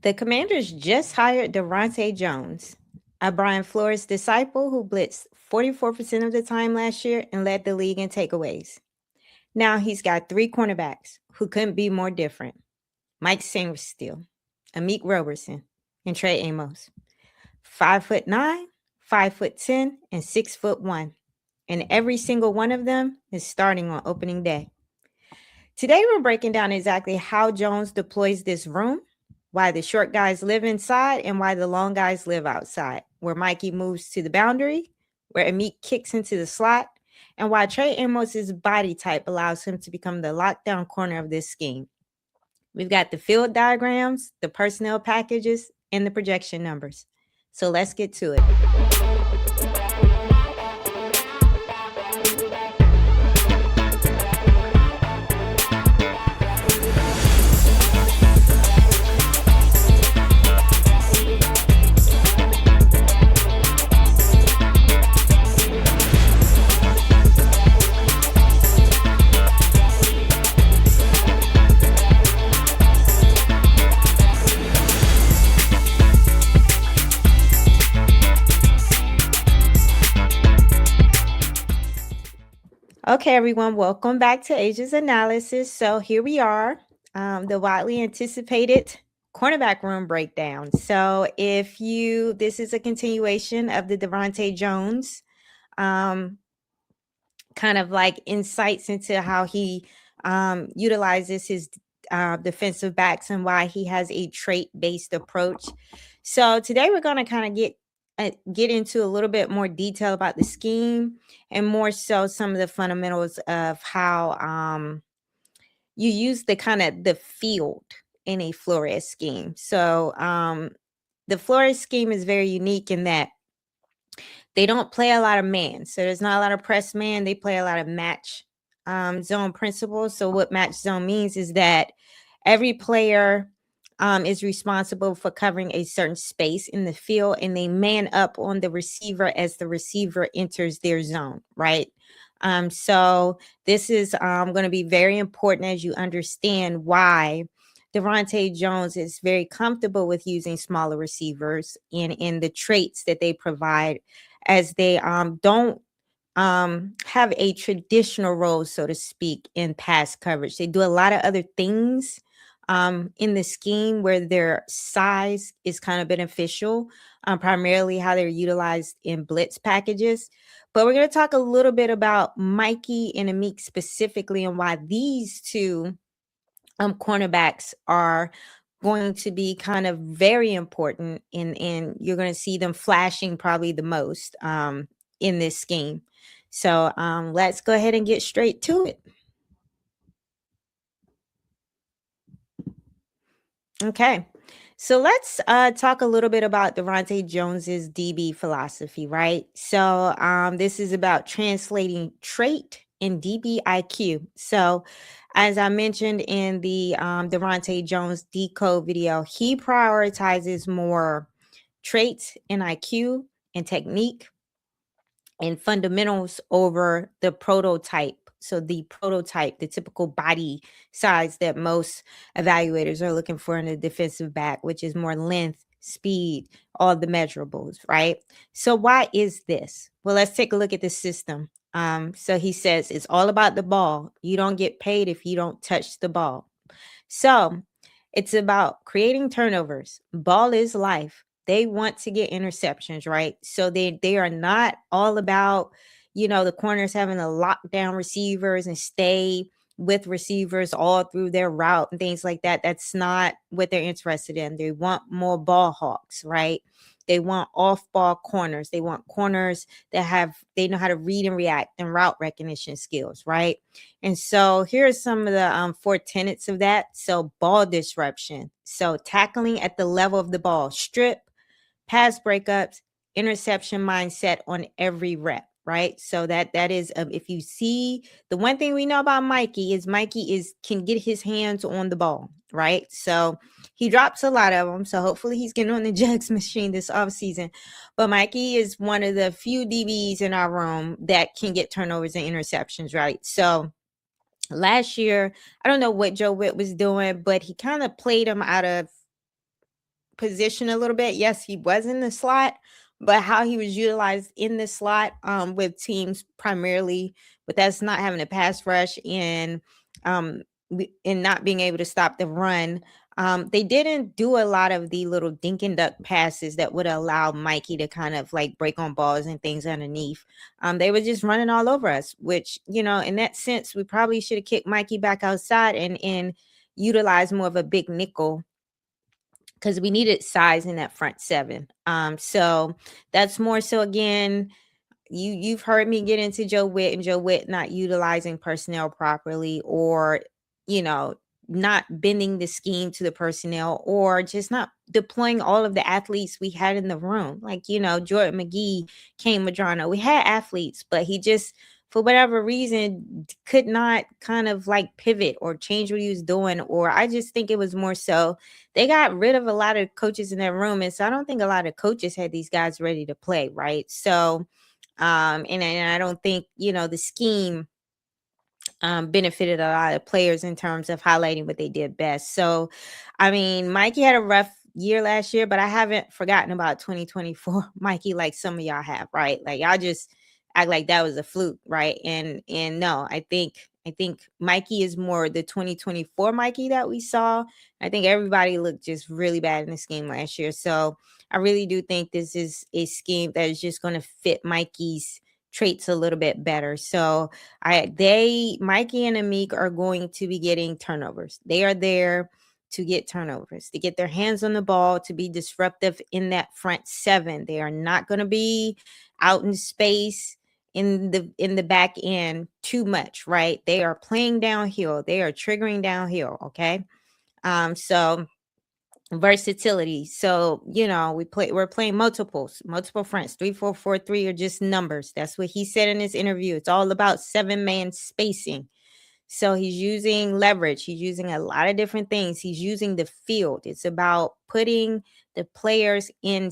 The Commanders just hired Daronte Jones, a Brian Flores disciple who blitzed 44% of the time last year and led the league in takeaways. Now he's got three cornerbacks who couldn't be more different: Mike Sainristil, Amik Robertson, and Trey Amos. 5'9", 5'10", and 6'1", and every single one of them is starting on opening day. Today we're breaking down exactly how Jones deploys this room, why the short guys live inside and why the long guys live outside, where Mikey moves to the boundary, where Amik kicks into the slot, and why Trey Amos's body type allows him to become the lockdown corner of this scheme. We've got the field diagrams, the personnel packages, and the projection numbers. So let's get to it. Okay, everyone, welcome back to Ages Analysis. So here we are, the widely anticipated cornerback room breakdown. So this is a continuation of the Daronte Jones, kind of like insights into how he utilizes his defensive backs and why he has a trait-based approach. So today we're going to kind of get into a little bit more detail about the scheme and more so some of the fundamentals of how you use the field in a Flores scheme. So the Flores scheme is very unique in that they don't play a lot of man. So there's not a lot of press man. They play a lot of match zone principles. So what match zone means is that every player is responsible for covering a certain space in the field, and they man up on the receiver as the receiver enters their zone, right? So this is going to be very important as you understand why Daronte Jones is very comfortable with using smaller receivers in the traits that they provide, as they don't have a traditional role, so to speak, in pass coverage. They do a lot of other things in the scheme where their size is kind of beneficial, primarily how they're utilized in blitz packages. But we're going to talk a little bit about Mikey and Amik specifically and why these two cornerbacks are going to be kind of very important, and you're going to see them flashing probably the most in this scheme. So let's go ahead and get straight to it. Okay, so let's talk a little bit about Daronte Jones's DB philosophy, right? So this is about translating trait and DB IQ. So as I mentioned in the Daronte Jones decode video, he prioritizes more traits and IQ and technique and fundamentals over the prototype. So the prototype, the typical body size that most evaluators are looking for in a defensive back, which is more length, speed, all the measurables, right? So why is this? Well, let's take a look at the system. So he says it's all about the ball. You don't get paid if you don't touch the ball. So it's about creating turnovers. Ball is life. They want to get interceptions, right? So they are not all about, the corners having to lock down receivers and stay with receivers all through their route and things like that. That's not what they're interested in. They want more ball hawks, right? They want off-ball corners. They want corners that they know how to read and react and route recognition skills, right? And so here are some of the 4 tenets of that. So ball disruption. So tackling at the level of the ball, strip, pass breakups, interception mindset on every rep, right? So that is, if you see, the one thing we know about Mikey can get his hands on the ball, right? So he drops a lot of them. So hopefully he's getting on the jugs machine this offseason. But Mikey is one of the few DBs in our room that can get turnovers and interceptions, right? So last year, I don't know what Joe Witt was doing, but he kind of played him out of position a little bit. Yes, he was in the slot, but how he was utilized in the slot with teams primarily with us not having a pass rush um and not being able to stop the run. They didn't do a lot of the little dink and duck passes that would allow Mikey to kind of like break on balls and things underneath. They were just running all over us, which, you know, in that sense, we probably should have kicked Mikey back outside and utilize more of a big nickel because we needed size in that front seven. So that's more so again, you've heard me get into Joe Witt and Joe Witt not utilizing personnel properly, or not bending the scheme to the personnel, or just not deploying all of the athletes we had in the room. Like, Jordan McGee, Kain, Medrano, we had athletes, but he just, for whatever reason, could not kind of like pivot or change what he was doing. Or I just think it was more so they got rid of a lot of coaches in that room. And so I don't think a lot of coaches had these guys ready to play, right? So and I don't think, the scheme benefited a lot of players in terms of highlighting what they did best. So, I mean, Mikey had a rough year last year, but I haven't forgotten about 2024 Mikey like some of y'all have, right? Like y'all just act like that was a fluke, right? And no, I think Mikey is more the 2024 Mikey that we saw. I think everybody looked just really bad in the scheme last year. So I really do think this is a scheme that is just going to fit Mikey's traits a little bit better. So Mikey and Amik are going to be getting turnovers. They are there to get turnovers, to get their hands on the ball, to be disruptive in that front seven. They are not going to be out in space in the back end too much, right? They are playing downhill. They are triggering downhill. Okay. So versatility. So, we're playing multiple fronts, 3-4-4-3 are just numbers. That's what he said in his interview. It's all about 7-man spacing. So he's using leverage. He's using a lot of different things. He's using the field. It's about putting the players in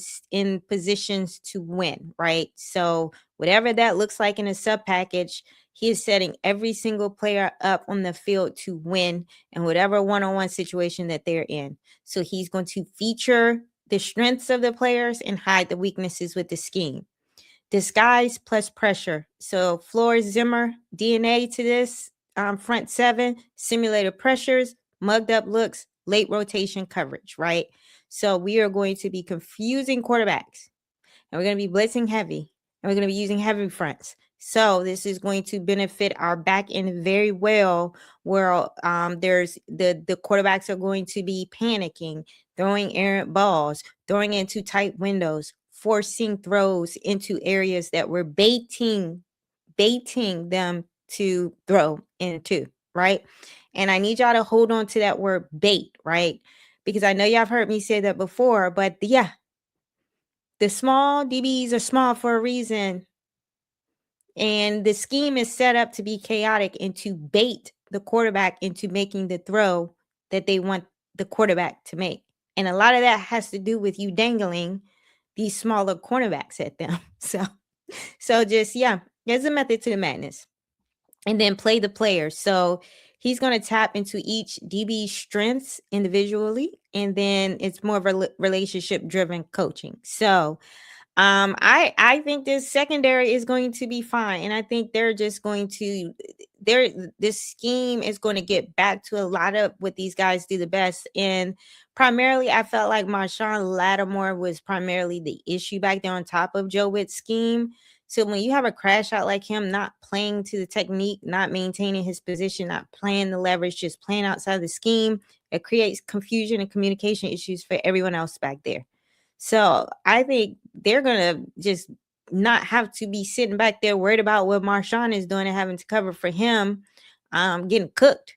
positions to win, right? So whatever that looks like in a sub package, he is setting every single player up on the field to win in whatever one-on-one situation that they're in. So he's going to feature the strengths of the players and hide the weaknesses with the scheme. Disguise plus pressure. So Flores, Zimmer DNA to this front seven, simulated pressures, mugged up looks, late rotation coverage, right? So we are going to be confusing quarterbacks, and we're going to be blitzing heavy, and we're going to be using heavy fronts. So this is going to benefit our back end very well, where there's the quarterbacks are going to be panicking, throwing errant balls, throwing into tight windows, forcing throws into areas that we're baiting them to throw into, right? And I need y'all to hold on to that word bait, right? Because I know y'all have heard me say that before, but yeah, the small DBs are small for a reason. And the scheme is set up to be chaotic and to bait the quarterback into making the throw that they want the quarterback to make. And a lot of that has to do with you dangling these smaller cornerbacks at them. So just, yeah, there's a method to the madness. And then play the players. So he's going to tap into each DB's strengths individually. And then it's more of a relationship driven coaching. So I think this secondary is going to be fine. And I think they're just going to this scheme is going to get back to a lot of what these guys do the best. And primarily I felt like Marshawn Lattimore was primarily the issue back there on top of Joe Witt's scheme. So when you have a crash out like him, not playing to the technique, not maintaining his position, not playing the leverage, just playing outside the scheme, it creates confusion and communication issues for everyone else back there. So I think they're going to just not have to be sitting back there worried about what Marshawn is doing and having to cover for him, getting cooked.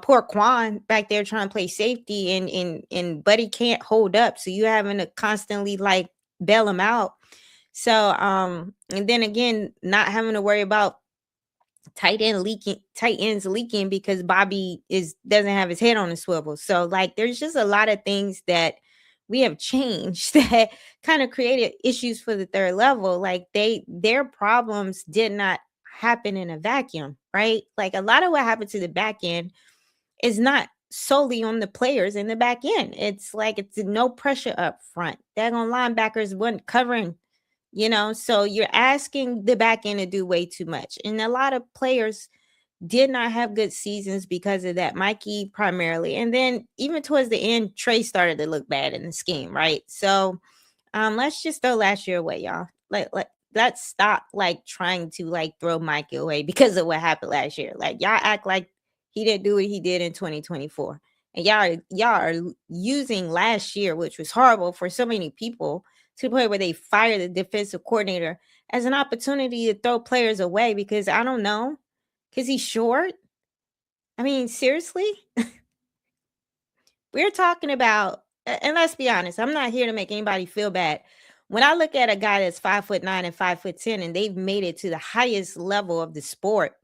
Poor Quan back there trying to play safety and Buddy can't hold up. So you having to constantly like bail him out. So, and then again, not having to worry about tight ends leaking because Bobby doesn't have his head on a swivel. So like, there's just a lot of things that we have changed that kind of created issues for the third level. Like their problems did not happen in a vacuum, right? Like a lot of what happened to the back end is not solely on the players in the back end. It's like it's no pressure up front. Daggone linebackers wasn't covering, so you're asking the back end to do way too much. And a lot of players did not have good seasons because of that. Mikey primarily. And then even towards the end, Trey started to look bad in the scheme, right? So let's just throw last year away, y'all. Let's stop trying to throw Mikey away because of what happened last year. Y'all act like he didn't do what he did in 2024. And y'all are using last year, which was horrible for so many people, to the point where they fired the defensive coordinator as an opportunity to throw players away because I don't know. Because he's short? I mean, seriously? We're talking about, and let's be honest, I'm not here to make anybody feel bad. When I look at a guy that's 5'9" and 5'10", and they've made it to the highest level of the sport,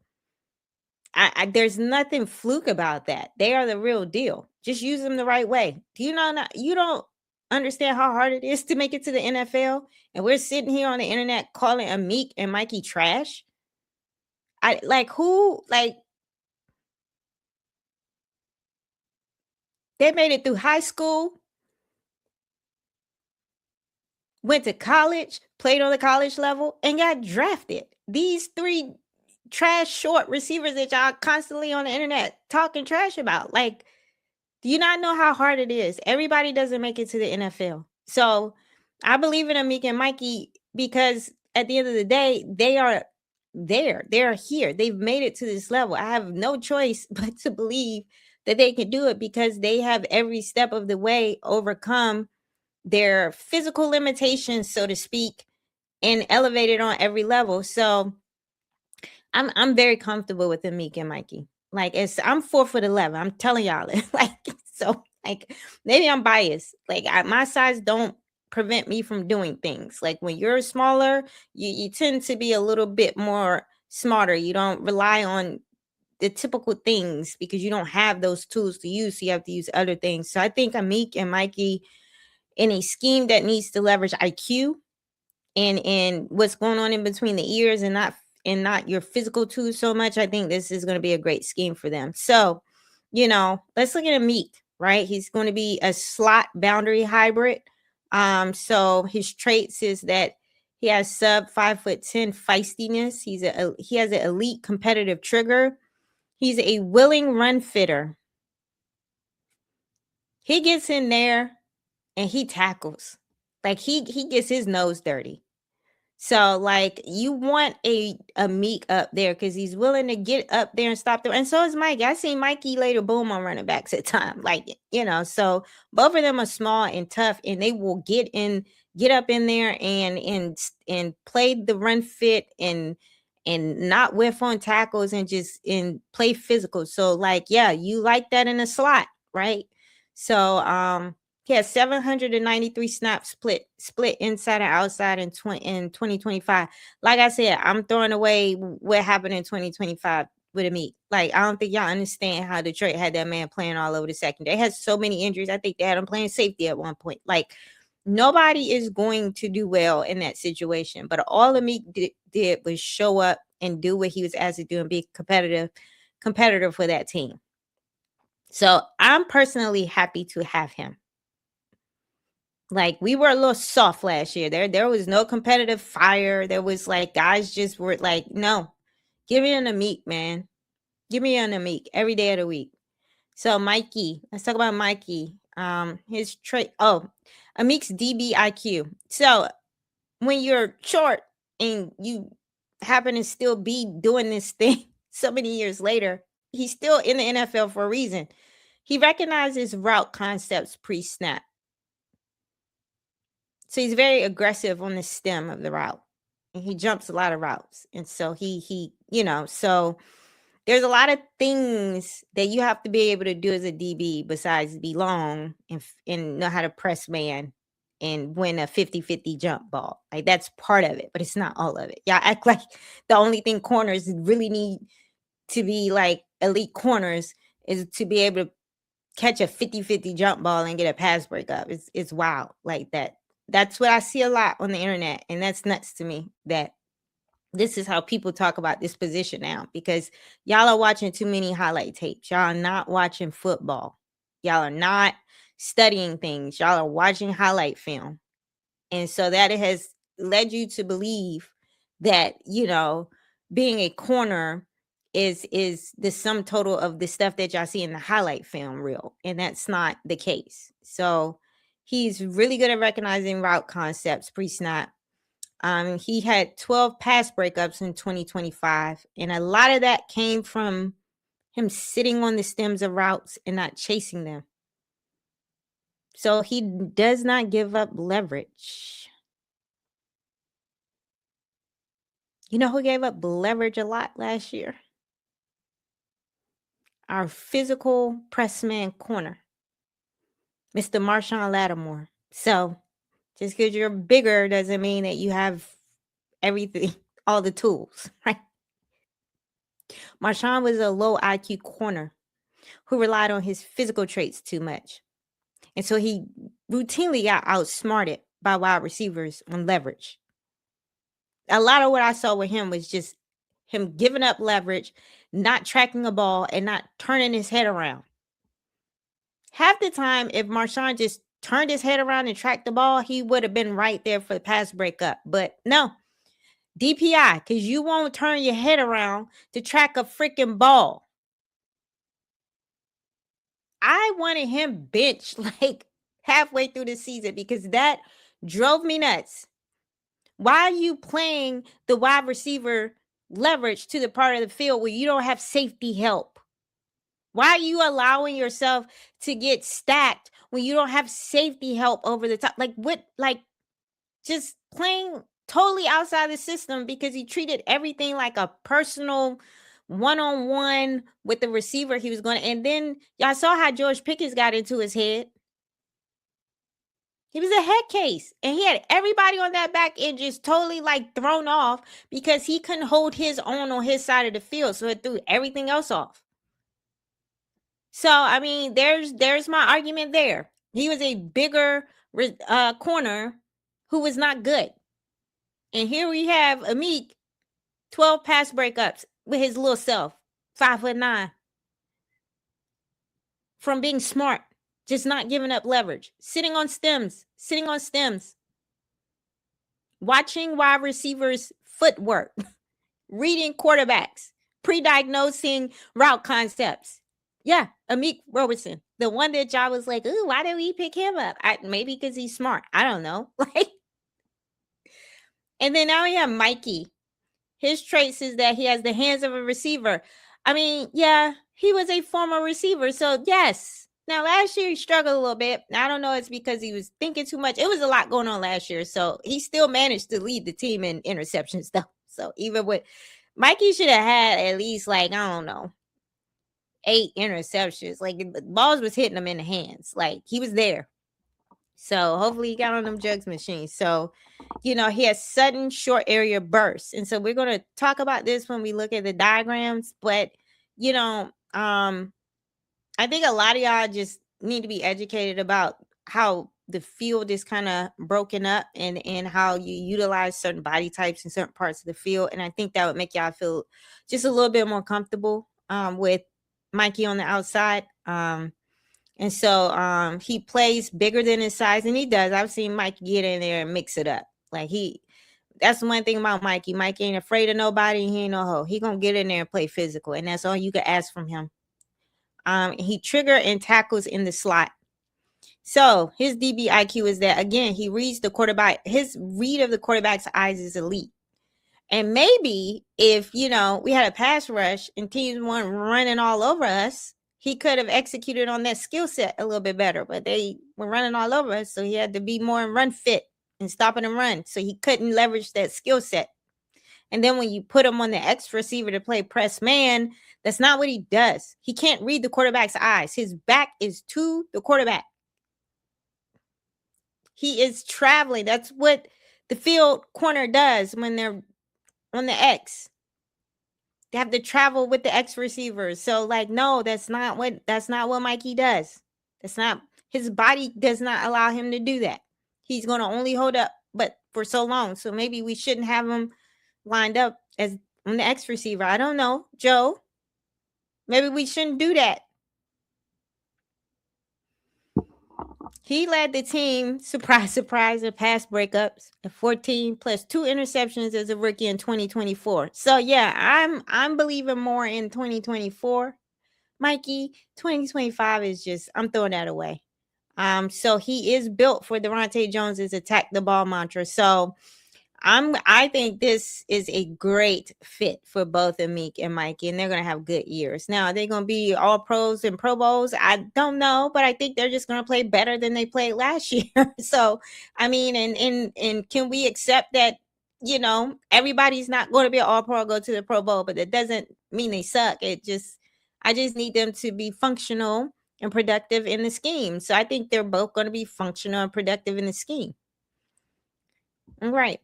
there's nothing fluke about that. They are the real deal. Just use them the right way. Do you know? You don't understand how hard it is to make it to the NFL, and we're sitting here on the internet calling Amik and Mikey trash. They made it through high school, went to college, played on the college level, and got drafted. These three trash short receivers that y'all constantly on the internet talking trash about. Do you not know how hard it is? Everybody doesn't make it to the NFL. So I believe in Amik and Mikey because at the end of the day, they are there. They're here. They've made it to this level. I have no choice but to believe that they can do it because they have every step of the way overcome their physical limitations, so to speak, and elevated on every level. So I'm very comfortable with Amik and Mikey. I'm 4'11". I'm telling y'all, maybe I'm biased. My size don't prevent me from doing things. When you're smaller, you tend to be a little bit more smarter. You don't rely on the typical things because you don't have those tools to use. So you have to use other things. So I think Amik and Mikey, in a scheme that needs to leverage IQ and what's going on in between the ears and not your physical tools so much, I think this is going to be a great scheme for them. So, let's look at Amik, right? He's going to be a slot boundary hybrid. So his traits is that he has sub 5'10" feistiness. He has an elite competitive trigger. He's a willing run fitter. He gets in there and he tackles. He gets his nose dirty. So you want a Amik up there because he's willing to get up there and stop them. And so is Mikey. I seen Mikey later boom on running backs at time. So both of them are small and tough, and they will get up in there and play the run fit and not whiff on tackles and play physical. So you like that in a slot, right? So he has 793 snaps split inside and outside in 2025. Like I said, I'm throwing away what happened in 2025 with Amik. I don't think y'all understand how Detroit had that man playing all over the secondary. They had so many injuries. I think they had him playing safety at one point. Nobody is going to do well in that situation. But all Amik did was show up and do what he was asked to do and be competitor for that team. So I'm personally happy to have him. We were a little soft last year. There was no competitive fire. There was guys just were no, give me an Amik, man. Give me an Amik every day of the week. So Mikey, let's talk about Mikey. His trait. Oh, Amik's DB IQ. So when you're short and you happen to still be doing this thing so many years later, he's still in the NFL for a reason. He recognizes route concepts pre-snap. So he's very aggressive on the stem of the route, and he jumps a lot of routes. And so he so there's a lot of things that you have to be able to do as a DB besides be long and know how to press man and win a 50-50 jump ball. That's part of it, but it's not all of it. Y'all act like the only thing corners really need to be elite corners is to be able to catch a 50-50 jump ball and get a pass breakup. It's wild like that. That's what I see a lot on the internet, and that's nuts to me that This is how people talk about this position now, because y'all are watching too many highlight tapes. Y'all are not watching football. Y'all are not studying things. Y'all are watching highlight film. And so that has led you to believe that, being a corner is the sum total of the stuff that y'all see in the highlight film reel. And that's not the case. So he's really good at recognizing route concepts pre-snap. He had 12 pass breakups in 2025, and a lot of that came from him sitting on the stems of routes and not chasing them. So he does not give up leverage. You know who gave up leverage a lot last year? Our physical pressman corner, Mr. Marshawn Lattimore. So just because you're bigger doesn't mean that you have everything, all the tools, right? Marshawn was a low IQ corner who relied on his physical traits too much. And so he routinely got outsmarted by wide receivers on leverage. A lot of what I saw with him was just him giving up leverage, not tracking a ball, and not turning his head around. Half the time, if Marshawn just turned his head around and tracked the ball, he would have been right there for the pass breakup. But no, DPI, because you won't turn your head around to track a freaking ball. I wanted him benched like halfway through the season because that drove me nuts. Why are you playing the wide receiver leverage to the part of the field where you don't have safety help? Why are you allowing yourself to get stacked when you don't have safety help over the top? Like what? Like just playing totally outside the system because he treated everything like a personal one-on-one with the receiver he was going to. And then y'all saw how George Pickens got into his head. He was a head case, and he had everybody on that back end just totally like thrown off because he couldn't hold his own on his side of the field. So it threw everything else off. So, I mean, there's my argument there. He was a bigger corner who was not good. And here we have Amik, 12 pass breakups with his little self, 5'9", from being smart, just not giving up leverage, sitting on stems, watching wide receivers' footwork, reading quarterbacks, pre-diagnosing route concepts. Yeah, Amik Robertson, the one that y'all was like, ooh, why did we pick him up? Maybe because he's smart. I don't know. And then now we have Mikey. His traits is that he has the hands of a receiver. I mean, yeah, he was a former receiver. So, yes. Now, last year he struggled a little bit. I don't know. It's because he was thinking too much. It was a lot going on last year. So, he still managed to lead the team in interceptions, though. So, even with Mikey should have had at least, like, I don't know, 8 interceptions. Like, the balls was hitting him in the hands. Like, he was there. So hopefully he got on them jugs machines. So, he has sudden short area bursts. And so we're going to talk about this when we look at the diagrams. But, I think a lot of y'all just need to be educated about how the field is kind of broken up and how you utilize certain body types in certain parts of the field. And I think that would make y'all feel just a little bit more comfortable with Mikey on the outside. And so he plays bigger than his size, and he does. I've seen Mike get in there and mix it up. Like that's one thing about Mikey. Mike ain't afraid of nobody. He ain't no hoe. He gonna get in there and play physical, and that's all you can ask from him. He trigger and tackles in the slot. So his DB IQ is that, again, he reads the quarterback. His read of the quarterback's eyes is elite. And maybe if, we had a pass rush and teams weren't running all over us, he could have executed on that skill set a little bit better, but they were running all over us. So he had to be more run fit and stopping and run. So he couldn't leverage that skill set. And then when you put him on the X receiver to play press man, that's not what he does. He can't read the quarterback's eyes. His back is to the quarterback. He is traveling. That's what the field corner does when they're on the X. They have to travel with the X receivers. So, no, that's not what Mikey does. That's not, his body does not allow him to do that. He's going to only hold up, but for so long. So maybe we shouldn't have him lined up as on the X receiver. I don't know, Joe. Maybe we shouldn't do that. He led the team, surprise, surprise, in pass breakups at 14 plus 2 interceptions as a rookie in 2024. So yeah, I'm believing more in 2024. Mikey, 2025 is just, I'm throwing that away. So he is built for Daronte Jones's attack the ball mantra. So I think this is a great fit for both Amik and Mikey, and they're gonna have good years. Now, are they gonna be all pros and Pro Bowls? I don't know, but I think they're just gonna play better than they played last year. So, I mean, and can we accept that, you know, everybody's not going to be an all pro, go to the Pro Bowl, but it doesn't mean they suck. I just need them to be functional and productive in the scheme. So I think they're both going to be functional and productive in the scheme. All right.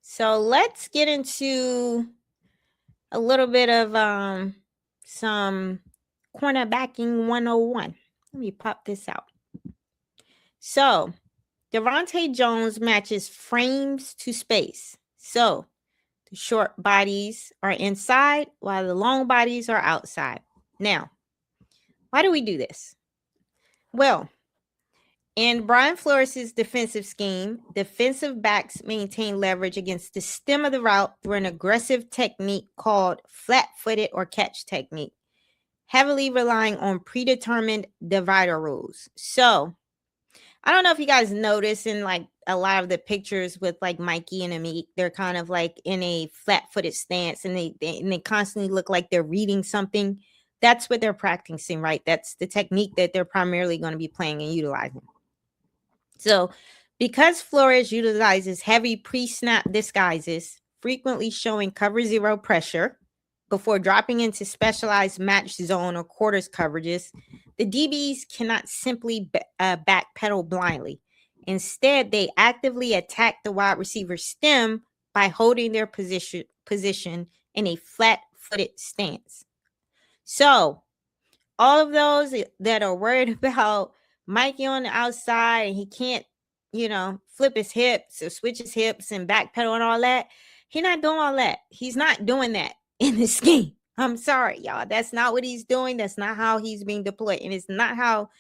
So let's get into a little bit of some cornerbacking 101. Let me pop this out. So Daronte Jones matches frames to space. So the short bodies are inside while the long bodies are outside. Now, why do we do this? Well, in Brian Flores' defensive scheme, defensive backs maintain leverage against the stem of the route through an aggressive technique called flat-footed or catch technique, heavily relying on predetermined divider rules. So, I don't know if you guys notice in like a lot of the pictures with like Mikey and Amik, they're kind of like in a flat-footed stance and they constantly look like they're reading something. That's what they're practicing, right? That's the technique that they're primarily going to be playing and utilizing. So, because Flores utilizes heavy pre-snap disguises, frequently showing cover zero pressure before dropping into specialized match zone or quarters coverages, the DBs cannot simply backpedal blindly. Instead, they actively attack the wide receiver stem by holding their position in a flat-footed stance. So, all of those that are worried about Mikey on the outside and he can't, you know, flip his hips or switch his hips and backpedal and all that, he's not doing all that. He's not doing that in the scheme. I'm sorry, y'all. That's not what he's doing. That's not how he's being deployed. And it's not how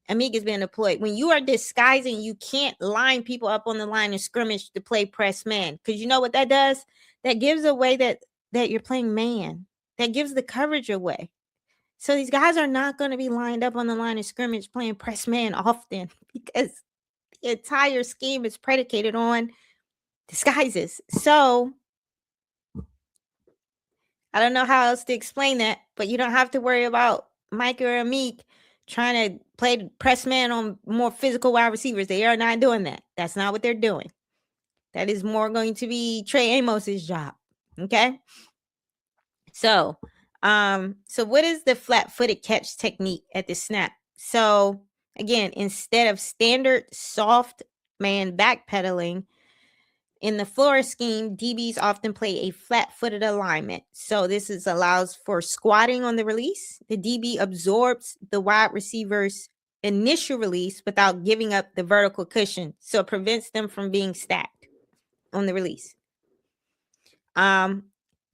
Amik is being deployed. When you are disguising, you can't line people up on the line of scrimmage to play press man. Because you know what that does? That gives away that you're playing man. That gives the coverage away. So these guys are not going to be lined up on the line of scrimmage playing press man often because the entire scheme is predicated on disguises. So I don't know how else to explain that, but you don't have to worry about Mike or Amik trying to play press man on more physical wide receivers. They are not doing that. That's not what they're doing. That is more going to be Trey Amos's job. Okay. So what is the flat-footed catch technique at the snap? So again, instead of standard soft man backpedaling, in the Flores scheme, DBs often play a flat-footed alignment. So this allows for squatting on the release. The DB absorbs the wide receiver's initial release without giving up the vertical cushion. So it prevents them from being stacked on the release.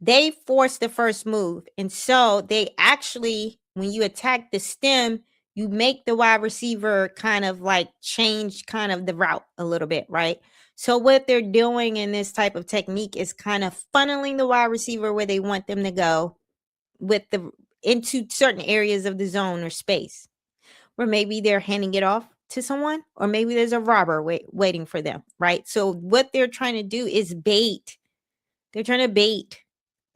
They force the first move. And so they actually, when you attack the stem, you make the wide receiver kind of like change kind of the route a little bit, right? So what they're doing in this type of technique is kind of funneling the wide receiver where they want them to go into certain areas of the zone or space, where maybe they're handing it off to someone, or maybe there's a robber waiting for them, right? So what they're trying to do is bait. They're trying to bait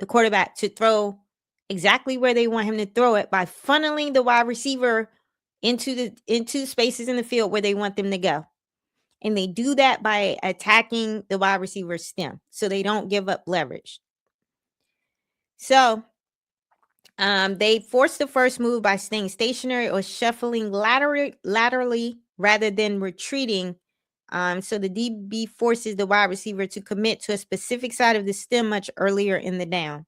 the quarterback to throw exactly where they want him to throw it by funneling the wide receiver into spaces in the field where they want them to go. And they do that by attacking the wide receiver stem so they don't give up leverage. So they force the first move by staying stationary or shuffling laterally rather than retreating. So the DB forces the wide receiver to commit to a specific side of the stem much earlier in the down.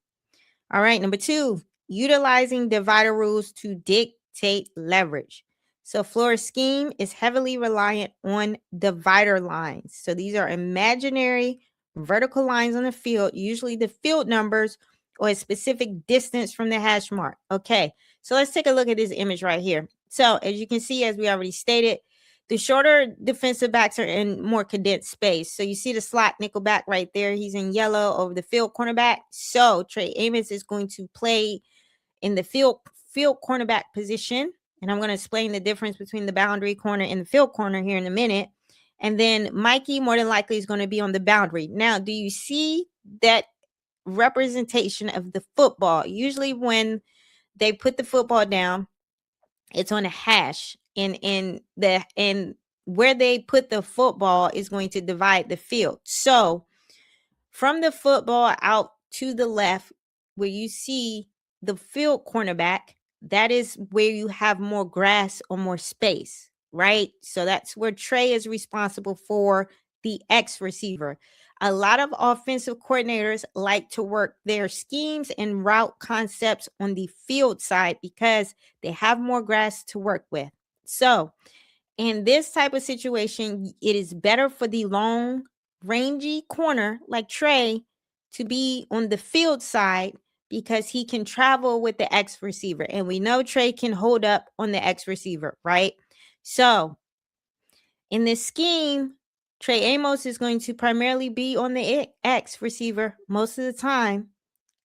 All right, number 2, utilizing divider rules to dictate leverage. So Flores' scheme is heavily reliant on divider lines. So these are imaginary vertical lines on the field, usually the field numbers or a specific distance from the hash mark. Okay, so let's take a look at this image right here. So as you can see, as we already stated, the shorter defensive backs are in more condensed space. So you see the slot nickel back right there. He's in yellow over the field cornerback. So Trey Amos is going to play in the field cornerback position. And I'm going to explain the difference between the boundary corner and the field corner here in a minute. And then Mikey more than likely is going to be on the boundary. Now, do you see that representation of the football? Usually when they put the football down, it's on a hash. And where they put the football is going to divide the field. So from the football out to the left, where you see the field cornerback, that is where you have more grass or more space, right? So that's where Trey is responsible for the X receiver. A lot of offensive coordinators like to work their schemes and route concepts on the field side because they have more grass to work with. So in this type of situation, it is better for the long, rangy corner like Trey to be on the field side because he can travel with the X receiver. And we know Trey can hold up on the X receiver, right? So in this scheme, Trey Amos is going to primarily be on the X receiver most of the time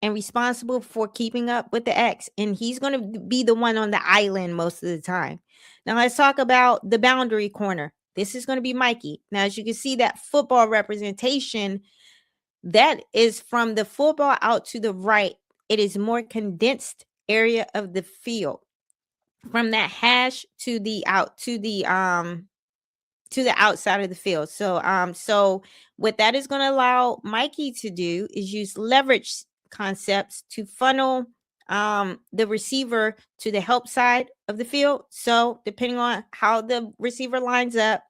and responsible for keeping up with the X. And he's going to be the one on the island most of the time. Now let's talk about the boundary corner. This is going to be Mikey. Now, as you can see, that football representation, that is from the football out to the right. It is more condensed area of the field. From that hash to the outside of the field. So what that is going to allow Mikey to do is use leverage concepts to funnel the receiver to the help side of the field. So depending on how the receiver lines up,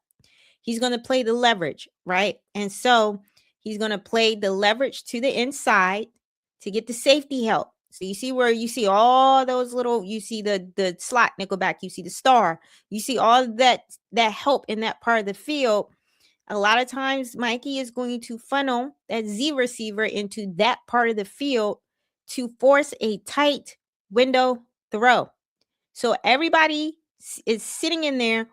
he's going to play the leverage, right? And so he's going to play the leverage to the inside to get the safety help. So you see where you see all those little, you see the slot nickelback, you see the star, you see all that help in that part of the field. A lot of times Mikey is going to funnel that Z receiver into that part of the field to force a tight window throw. So everybody is sitting in there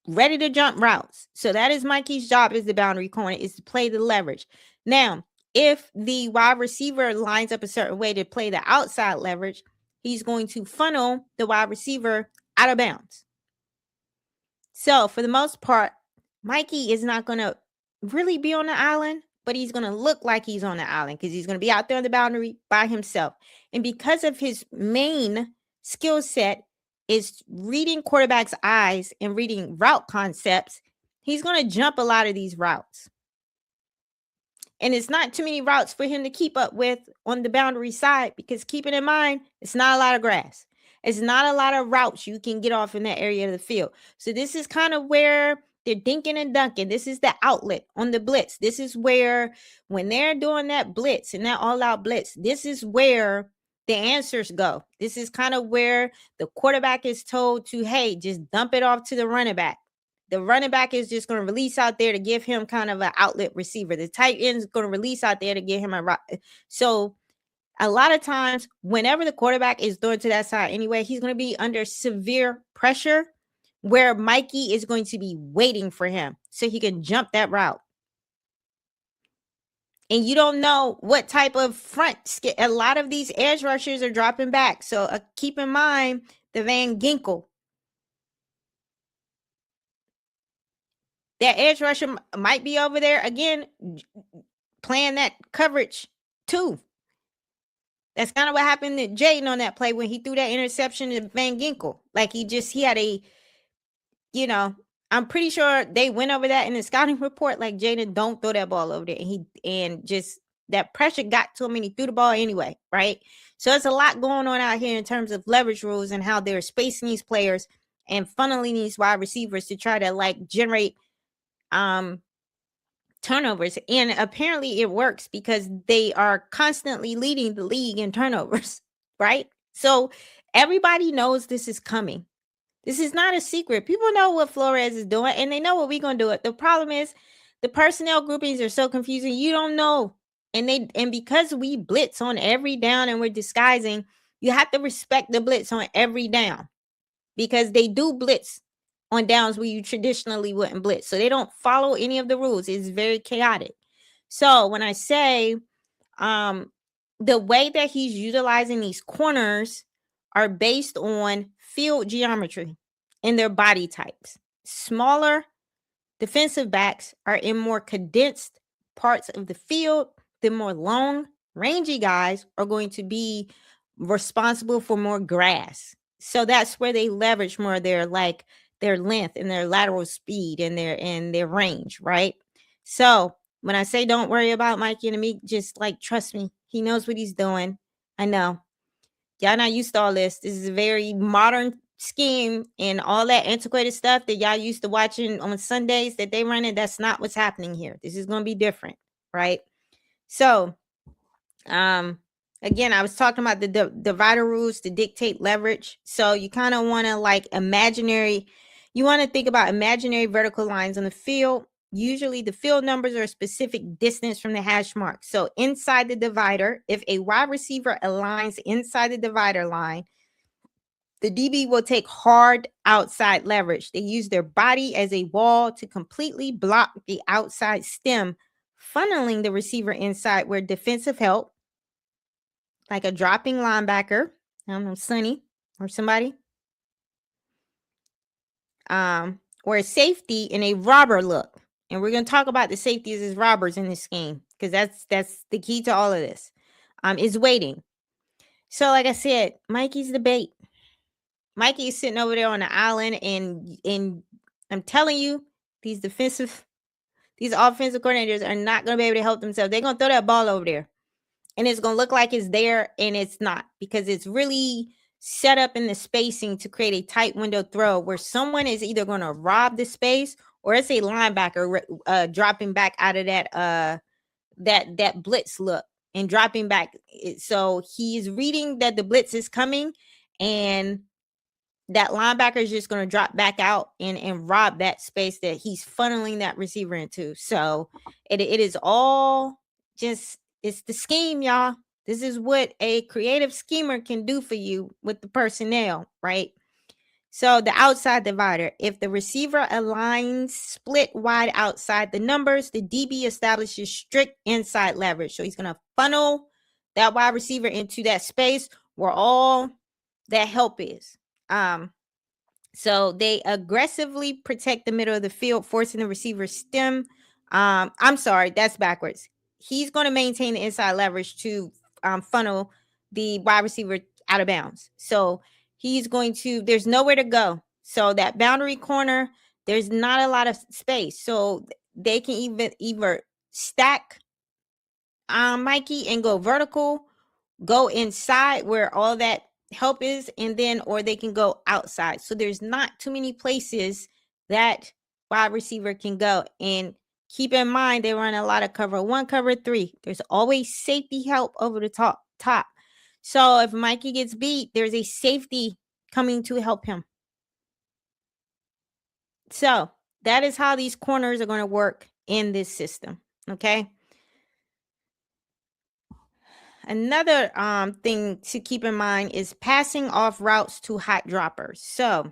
ready to jump routes. So that is Mikey's job as the boundary corner, is to play the leverage. Now, if the wide receiver lines up a certain way to play the outside leverage, he's going to funnel the wide receiver out of bounds. So for the most part, Mikey is not going to really be on the island, but he's going to look like he's on the island because he's going to be out there on the boundary by himself. And because of his main skill set is reading quarterback's eyes and reading route concepts, he's going to jump a lot of these routes. And it's not too many routes for him to keep up with on the boundary side because keeping in mind, it's not a lot of grass. It's not a lot of routes you can get off in that area of the field. So this is kind of where they're dinking and dunking. This is the outlet on the blitz. This is where when they're doing that blitz and that all-out blitz, this is where the answers go. This is kind of where the quarterback is told to, hey, just dump it off to the running back. The running back is just going to release out there to give him kind of an outlet receiver. The tight end is going to release out there to give him a route. So a lot of times, whenever the quarterback is throwing to that side anyway, he's going to be under severe pressure where Mikey is going to be waiting for him so he can jump that route. And you don't know what type of front. A lot of these edge rushers are dropping back. So keep in mind the Van Ginkel. That edge rusher might be over there again, playing that coverage too. That's kind of what happened to Jaden on that play when he threw that interception to Van Ginkel. Like he had a, I'm pretty sure they went over that in the scouting report. Like, Jaden, don't throw that ball over there. And just that pressure got to him and he threw the ball anyway, right? So there's a lot going on out here in terms of leverage rules and how they're spacing these players and funneling these wide receivers to try to generate turnovers. And apparently it works because they are constantly leading the league in turnovers, right? So everybody knows this is coming. This is not a secret. People know what Flores is doing, and they know what we're going to do. It. The problem is the personnel groupings are so confusing. You don't know. And because we blitz on every down and we're disguising, you have to respect the blitz on every down because they do blitz on downs where you traditionally wouldn't blitz. So they don't follow any of the rules. It's very chaotic. So when I say the way that he's utilizing these corners are based on field geometry and their body types. Smaller defensive backs are in more condensed parts of the field. The more long, rangy guys are going to be responsible for more grass. So that's where they leverage more of their length and their lateral speed and their range, right? So when I say don't worry about Mikey and Amik, just trust me. He knows what he's doing. I know. Y'all not used to all this. This is a very modern scheme, and all that antiquated stuff that y'all used to watching on Sundays that they running. That's not what's happening here. This is going to be different, right? So, again, I was talking about the divider rules to dictate leverage. So you kind of want to you want to think about imaginary vertical lines on the field. Usually the field numbers are a specific distance from the hash mark. So inside the divider, if a wide receiver aligns inside the divider line, the DB will take hard outside leverage. They use their body as a wall to completely block the outside stem, funneling the receiver inside where defensive help, like a dropping linebacker, I don't know, Sonny or somebody, or a safety in a robber look. And we're going to talk about the safeties as robbers in this scheme because that's the key to all of this, is waiting. So like I said, Mikey's the bait. Mikey is sitting over there on the island, and I'm telling you, these offensive coordinators are not going to be able to help themselves. They're going to throw that ball over there, and it's going to look like it's there, and it's not, because it's really set up in the spacing to create a tight window throw where someone is either going to rob the space or it's a linebacker dropping back out of that blitz look and dropping back. So he's reading that the blitz is coming, and that linebacker is just going to drop back out and rob that space that he's funneling that receiver into. So it is all just, it's the scheme, y'all. This is what a creative schemer can do for you with the personnel, right? So the outside divider, if the receiver aligns split wide outside the numbers, the DB establishes strict inside leverage. So he's going to funnel that wide receiver into that space where all that help is. So they aggressively protect the middle of the field, forcing the receiver's stem. I'm sorry, that's backwards. He's going to maintain the inside leverage to funnel the wide receiver out of bounds. So he's going to, there's nowhere to go. So that boundary corner, there's not a lot of space. So they can either stack Mikey and go vertical, go inside where all that help is, and then, or they can go outside. So there's not too many places that wide receiver can go. And keep in mind, they run a lot of cover 1, cover 3. There's always safety help over the top. So if Mikey gets beat, there's a safety coming to help him. So that is how these corners are going to work in this system. Okay. Another thing to keep in mind is passing off routes to hot droppers. So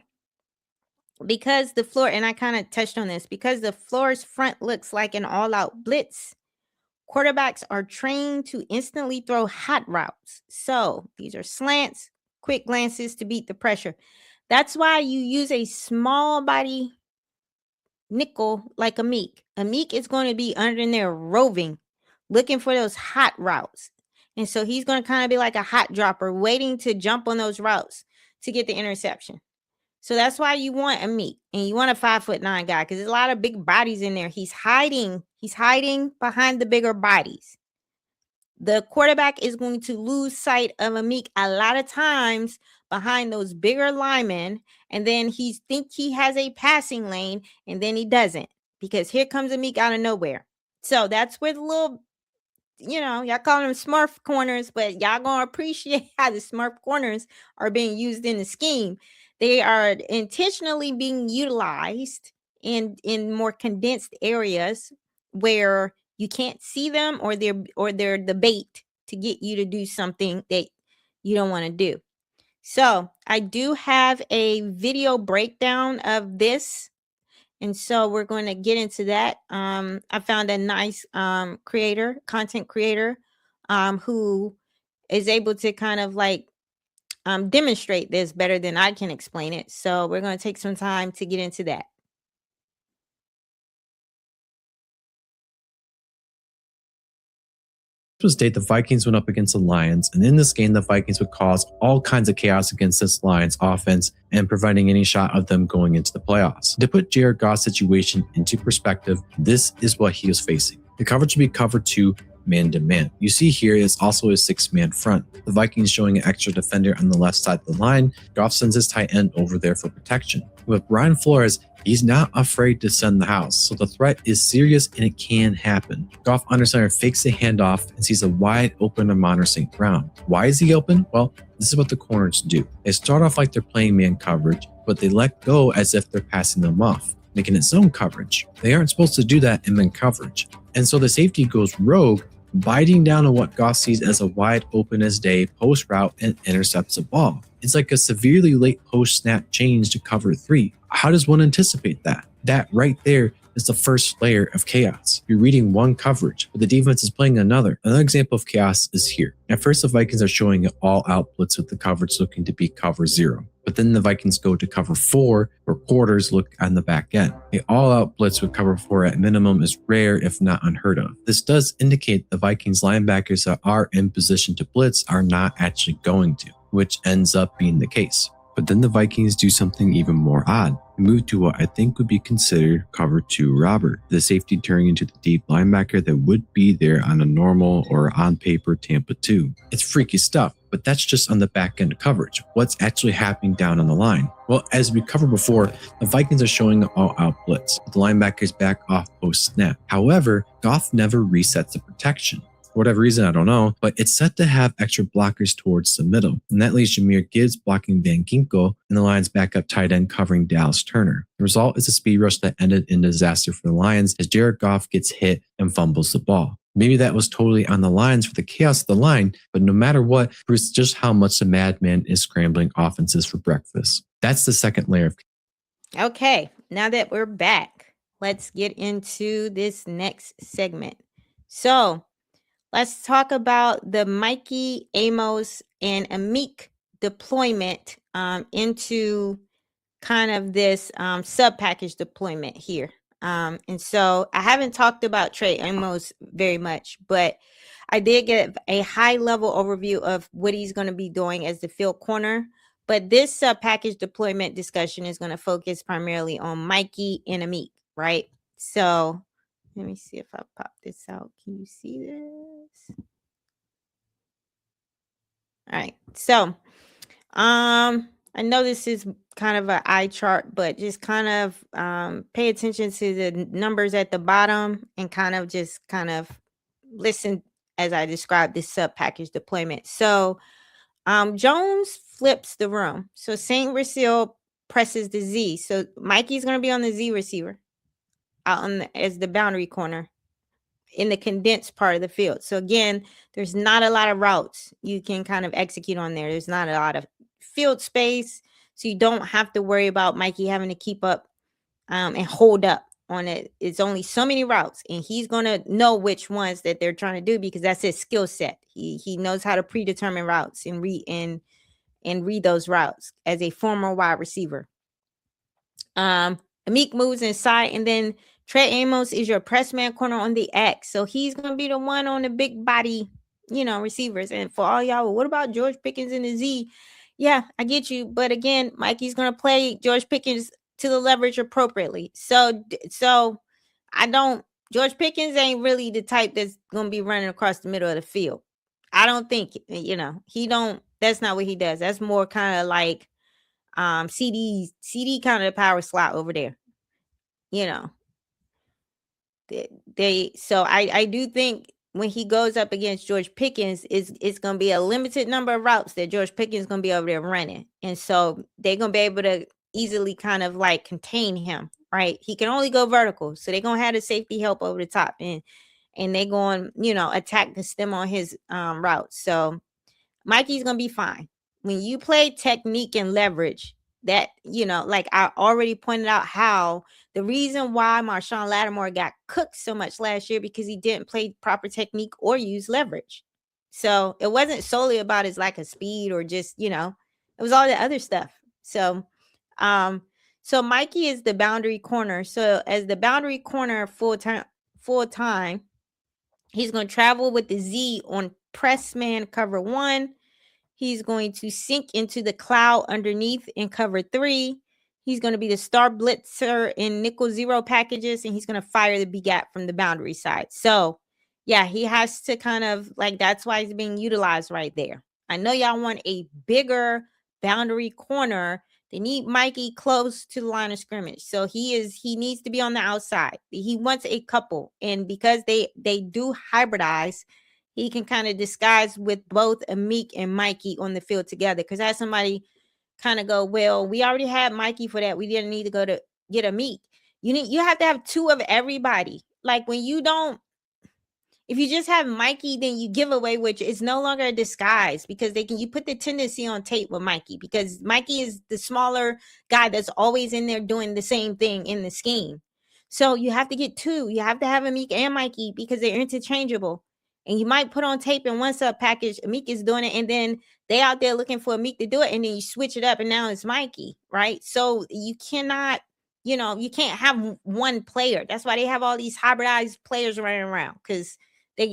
because the floor, and I kind of touched on this, because the floor's front looks like an all-out blitz, quarterbacks are trained to instantly throw hot routes. So these are slants, quick glances to beat the pressure. That's why you use a small body nickel like Amik. Amik is going to be under in there roving, looking for those hot routes. And so he's going to kind of be like a hot dropper, waiting to jump on those routes to get the interception. So that's why you want Amik, and you want a 5'9" guy, because there's a lot of big bodies in there. He's hiding behind the bigger bodies. The quarterback is going to lose sight of Amik a lot of times behind those bigger linemen, and then he think he has a passing lane, and then he doesn't, because here comes Amik out of nowhere. So that's where the little, y'all call them smurf corners, but y'all gonna appreciate how the smurf corners are being used in the scheme. they are intentionally being utilized in more condensed areas where you can't see them, or they're the bait to get you to do something that you don't want to do. So I do have a video breakdown of this, and so we're going to get into that. I found a nice content creator, who is able to kind of like demonstrate this better than I can explain it. So we're going to take some time to get into that. Was date the Vikings went up against the Lions, and in this game the Vikings would cause all kinds of chaos against this Lions offense and preventing any shot of them going into the playoffs. To put Jared Goff's situation into perspective, this is what he was facing. The coverage would be cover 2 man-to-man. You see here is also a 6-man front. The Vikings showing an extra defender on the left side of the line. Goff sends his tight end over there for protection. With Brian Flores, he's not afraid to send the house, so the threat is serious and it can happen. Goff under center fakes the handoff and sees a wide open Amon St. Brown. Why is he open? Well, this is what the corners do. They start off like they're playing man coverage, but they let go as if they're passing them off, making it zone coverage. They aren't supposed to do that in man coverage. And so the safety goes rogue, biting down on what Goff sees as a wide open as day post route and intercepts the ball. It's like a severely late post snap change to cover 3. How does one anticipate that? That right there is the first layer of chaos. You're reading one coverage, but the defense is playing another. Another example of chaos is here. At first, the Vikings are showing an all-out blitz with the coverage looking to be cover 0. But then the Vikings go to cover 4, where quarters look on the back end. A all-out blitz with cover 4 at minimum is rare, if not unheard of. This does indicate the Vikings linebackers that are in position to blitz are not actually going to, which ends up being the case. But then the Vikings do something even more odd. They move to what I think would be considered cover 2 Robert, the safety turning into the deep linebacker that would be there on a normal or on paper Tampa 2. It's freaky stuff, but that's just on the back end of coverage. What's actually happening down on the line? Well, as we covered before, the Vikings are showing an all-out blitz, with the linebackers back off post-snap. However, Goff never resets the protection. For whatever reason, I don't know, but it's set to have extra blockers towards the middle. And that leaves Jahmyr Gibbs blocking Van Ginkel and the Lions' backup tight end covering Dallas Turner. The result is a speed rush that ended in disaster for the Lions as Jared Goff gets hit and fumbles the ball. Maybe that was totally on the lines for the chaos of the line, but no matter what, proves just how much the madman is scrambling offenses for breakfast. That's the second layer of. Okay, now that we're back, let's get into this next segment. So let's talk about the Mikey, Amos, and Amik deployment into kind of this sub-package deployment here. And so I haven't talked about Trey Amos very much, but I did get a high-level overview of what he's going to be doing as the field corner. But this sub-package deployment discussion is going to focus primarily on Mikey and Amik, right? So let me see if I pop this out. Can you see this? All right. So I know this is kind of an eye chart, but just kind of pay attention to the numbers at the bottom and kind of listen as I describe this sub package deployment. So Jones flips the room. So Sainristil presses the Z. So Mikey's going to be on the Z receiver out on as the boundary corner in the condensed part of the field. So again, there's not a lot of routes you can kind of execute on there. There's not a lot of field space. So you don't have to worry about Mikey having to keep up and hold up on it. It's only so many routes, and he's going to know which ones that they're trying to do because that's his skill set. He knows how to predetermine routes and read those routes as a former wide receiver. Amik moves inside, and then Trey Amos is your press man corner on the X. So he's going to be the one on the big body, receivers. And for all y'all, what about George Pickens in the Z? Yeah, I get you. But again, Mikey's going to play George Pickens to the leverage appropriately. So George Pickens ain't really the type that's going to be running across the middle of the field. I don't think, that's not what he does. That's more kind of like CD kind of power slot over there. So I do think when he goes up against George Pickens, it's going to be a limited number of routes that George Pickens is going to be over there running. And so they're going to be able to easily kind of like contain him, right? He can only go vertical. So they're going to have the safety help over the top, and they're going, attack the stem on his route. So Mikey's going to be fine. When you play technique and leverage, that, like I already pointed out, how the reason why Marshawn Lattimore got cooked so much last year, because he didn't play proper technique or use leverage. So it wasn't solely about his lack of speed or just, it was all the other stuff. So, Mikey is the boundary corner. So as the boundary corner full time, he's going to travel with the Z on press man cover 1. He's going to sink into the cloud underneath in cover 3. He's going to be the star blitzer in nickel zero packages, and he's going to fire the B gap from the boundary side. So, yeah, he has to kind of like, that's why he's being utilized right there. I know y'all want a bigger boundary corner. They need Mikey close to the line of scrimmage. So he needs to be on the outside. He wants a couple. And because they do hybridize, he can kind of disguise with both Amik and Mikey on the field together. Because I had somebody kind of go, well, we already had Mikey for that. We didn't need to go to get Amik. You have to have 2 of everybody. Like when you don't, if you just have Mikey, then you give away, which is no longer a disguise, because you put the tendency on tape with Mikey, because Mikey is the smaller guy that's always in there doing the same thing in the scheme. So you have to get 2. You have to have Amik and Mikey because they're interchangeable. And you might put on tape in one sub package, Amik is doing it, and then they out there looking for Amik to do it, and then you switch it up, and now it's Mikey, right? So you cannot, you can't have one player. That's why they have all these hybridized players running around, because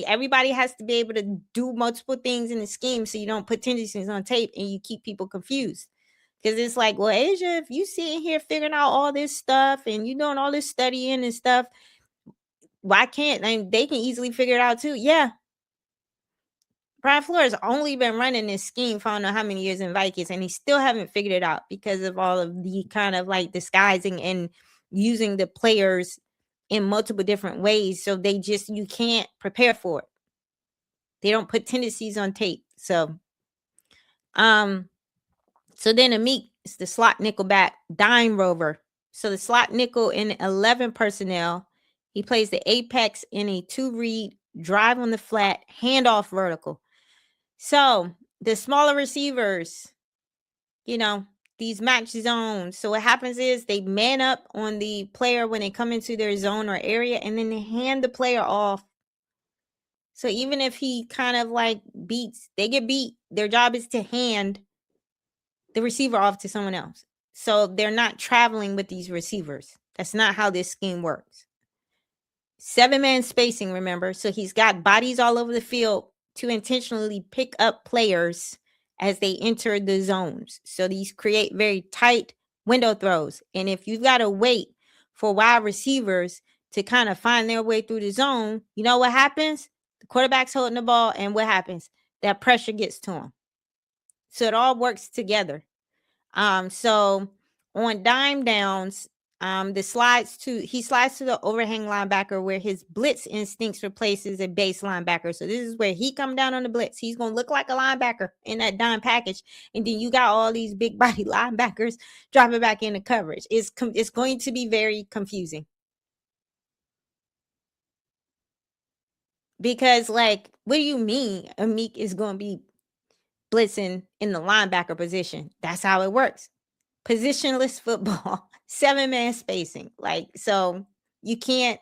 everybody has to be able to do multiple things in the scheme, so you don't put tendencies on tape and you keep people confused. Because it's like, well, Asia, if you sitting here figuring out all this stuff and you doing all this studying and stuff, why can't they can easily figure it out too? Yeah. Brian Flores only been running this scheme for I don't know how many years in Vikings, and he still haven't figured it out because of all of the kind of like disguising and using the players in multiple different ways. So you can't prepare for it. They don't put tendencies on tape. So then Amik is the slot nickelback dime rover. So the slot nickel in 11 personnel, he plays the apex in a 2-read, drive on the flat, handoff vertical. So the smaller receivers, these match zones. So what happens is they man up on the player when they come into their zone or area, and then they hand the player off. So even if he kind of like they get beat, their job is to hand the receiver off to someone else. So they're not traveling with these receivers. That's not how this scheme works. 7-man spacing, remember? So he's got bodies all over the field to intentionally pick up players as they enter the zones. So these create very tight window throws. And if you've got to wait for wide receivers to kind of find their way through the zone, you know what happens? The quarterback's holding the ball, and what happens? That pressure gets to him. So it all works together. So on dime downs, he slides to the overhang linebacker where his blitz instincts replaces a base linebacker. So this is where he come down on the blitz. He's going to look like a linebacker in that dime package. And then you got all these big body linebackers dropping back into coverage. It's going to be very confusing. Because like, what do you mean Amik is going to be blitzing in the linebacker position? That's how it works. Positionless football, 7-man spacing. Like, so you can't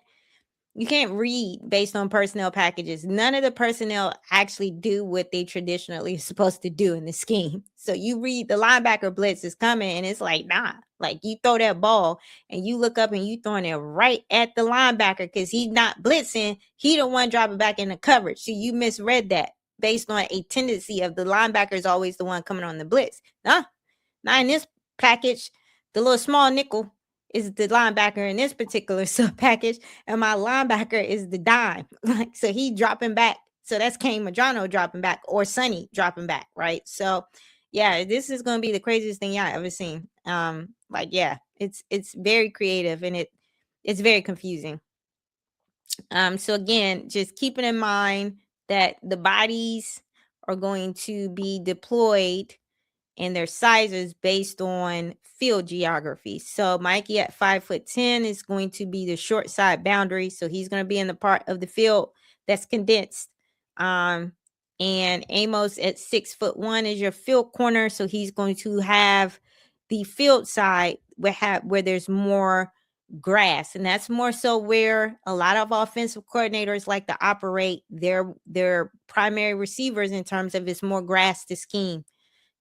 read based on personnel packages. None of the personnel actually do what they traditionally are supposed to do in the scheme. So you read the linebacker blitz is coming, and it's like, nah, like you throw that ball and you look up and you throwing it right at the linebacker because he's not blitzing. He the one dropping back in the coverage. So you misread that based on a tendency of the linebacker is always the one coming on the blitz. Nah, not in this package. The little small nickel is the linebacker in this particular sub package, and my linebacker is the dime. Like, so he dropping back. So that's Kain Medrano dropping back, or Sonny dropping back, right? So yeah, this is gonna be the craziest thing y'all ever seen. Like, yeah, it's very creative, and it's very confusing. So again, just keeping in mind that the bodies are going to be deployed and their sizes based on field geography. So Mikey at 5'10" is going to be the short side boundary. So he's going to be in the part of the field that's condensed. And Amos at 6'1" is your field corner. So he's going to have the field side where there's more grass, and that's more so where a lot of offensive coordinators like to operate their primary receivers in terms of it's more grass to scheme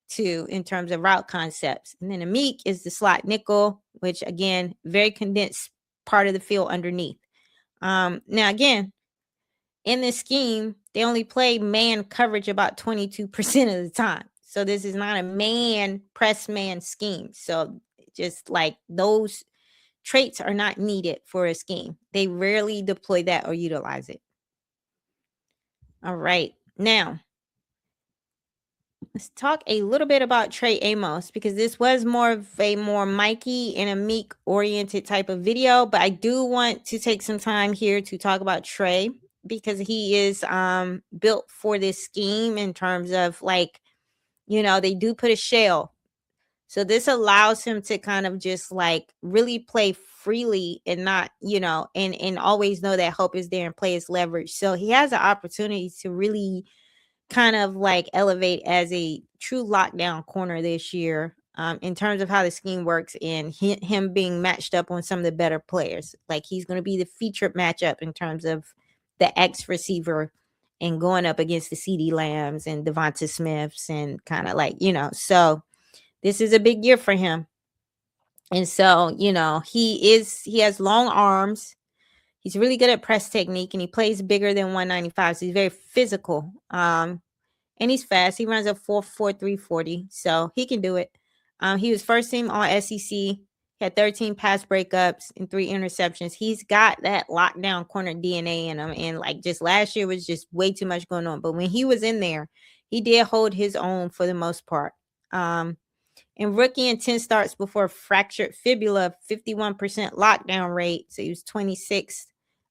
to in terms of route concepts. And then Amik is the slot nickel, which again, very condensed part of the field underneath. Now again, in this scheme, they only play man coverage about 22% of the time. So this is not a man press man scheme. So just like those traits are not needed for a scheme. They rarely deploy that or utilize it. All right. Now, let's talk a little bit about Trey Amos, because this was more of a more Mikey and Amik oriented type of video, but I do want to take some time here to talk about Trey, because he is built for this scheme in terms of like, they do put a shell. So this allows him to kind of just like really play freely and not, and always know that hope is there and play his leverage. So he has an opportunity to really kind of like elevate as a true lockdown corner this year, in terms of how the scheme works and him being matched up on some of the better players. Like he's going to be the featured matchup in terms of the X receiver and going up against the CD Lambs and Devonta Smiths and kind of like, so this is a big year for him. And so, he has long arms. He's really good at press technique, and he plays bigger than 195. So he's very physical. And he's fast. He runs a 4.43 40. So he can do it. He was first team all SEC. He had 13 pass breakups and 3 interceptions. He's got that lockdown corner DNA in him. And like just last year was just way too much going on. But when he was in there, he did hold his own for the most part. In rookie and 10 starts before fractured fibula, 51% lockdown rate. So he was 26th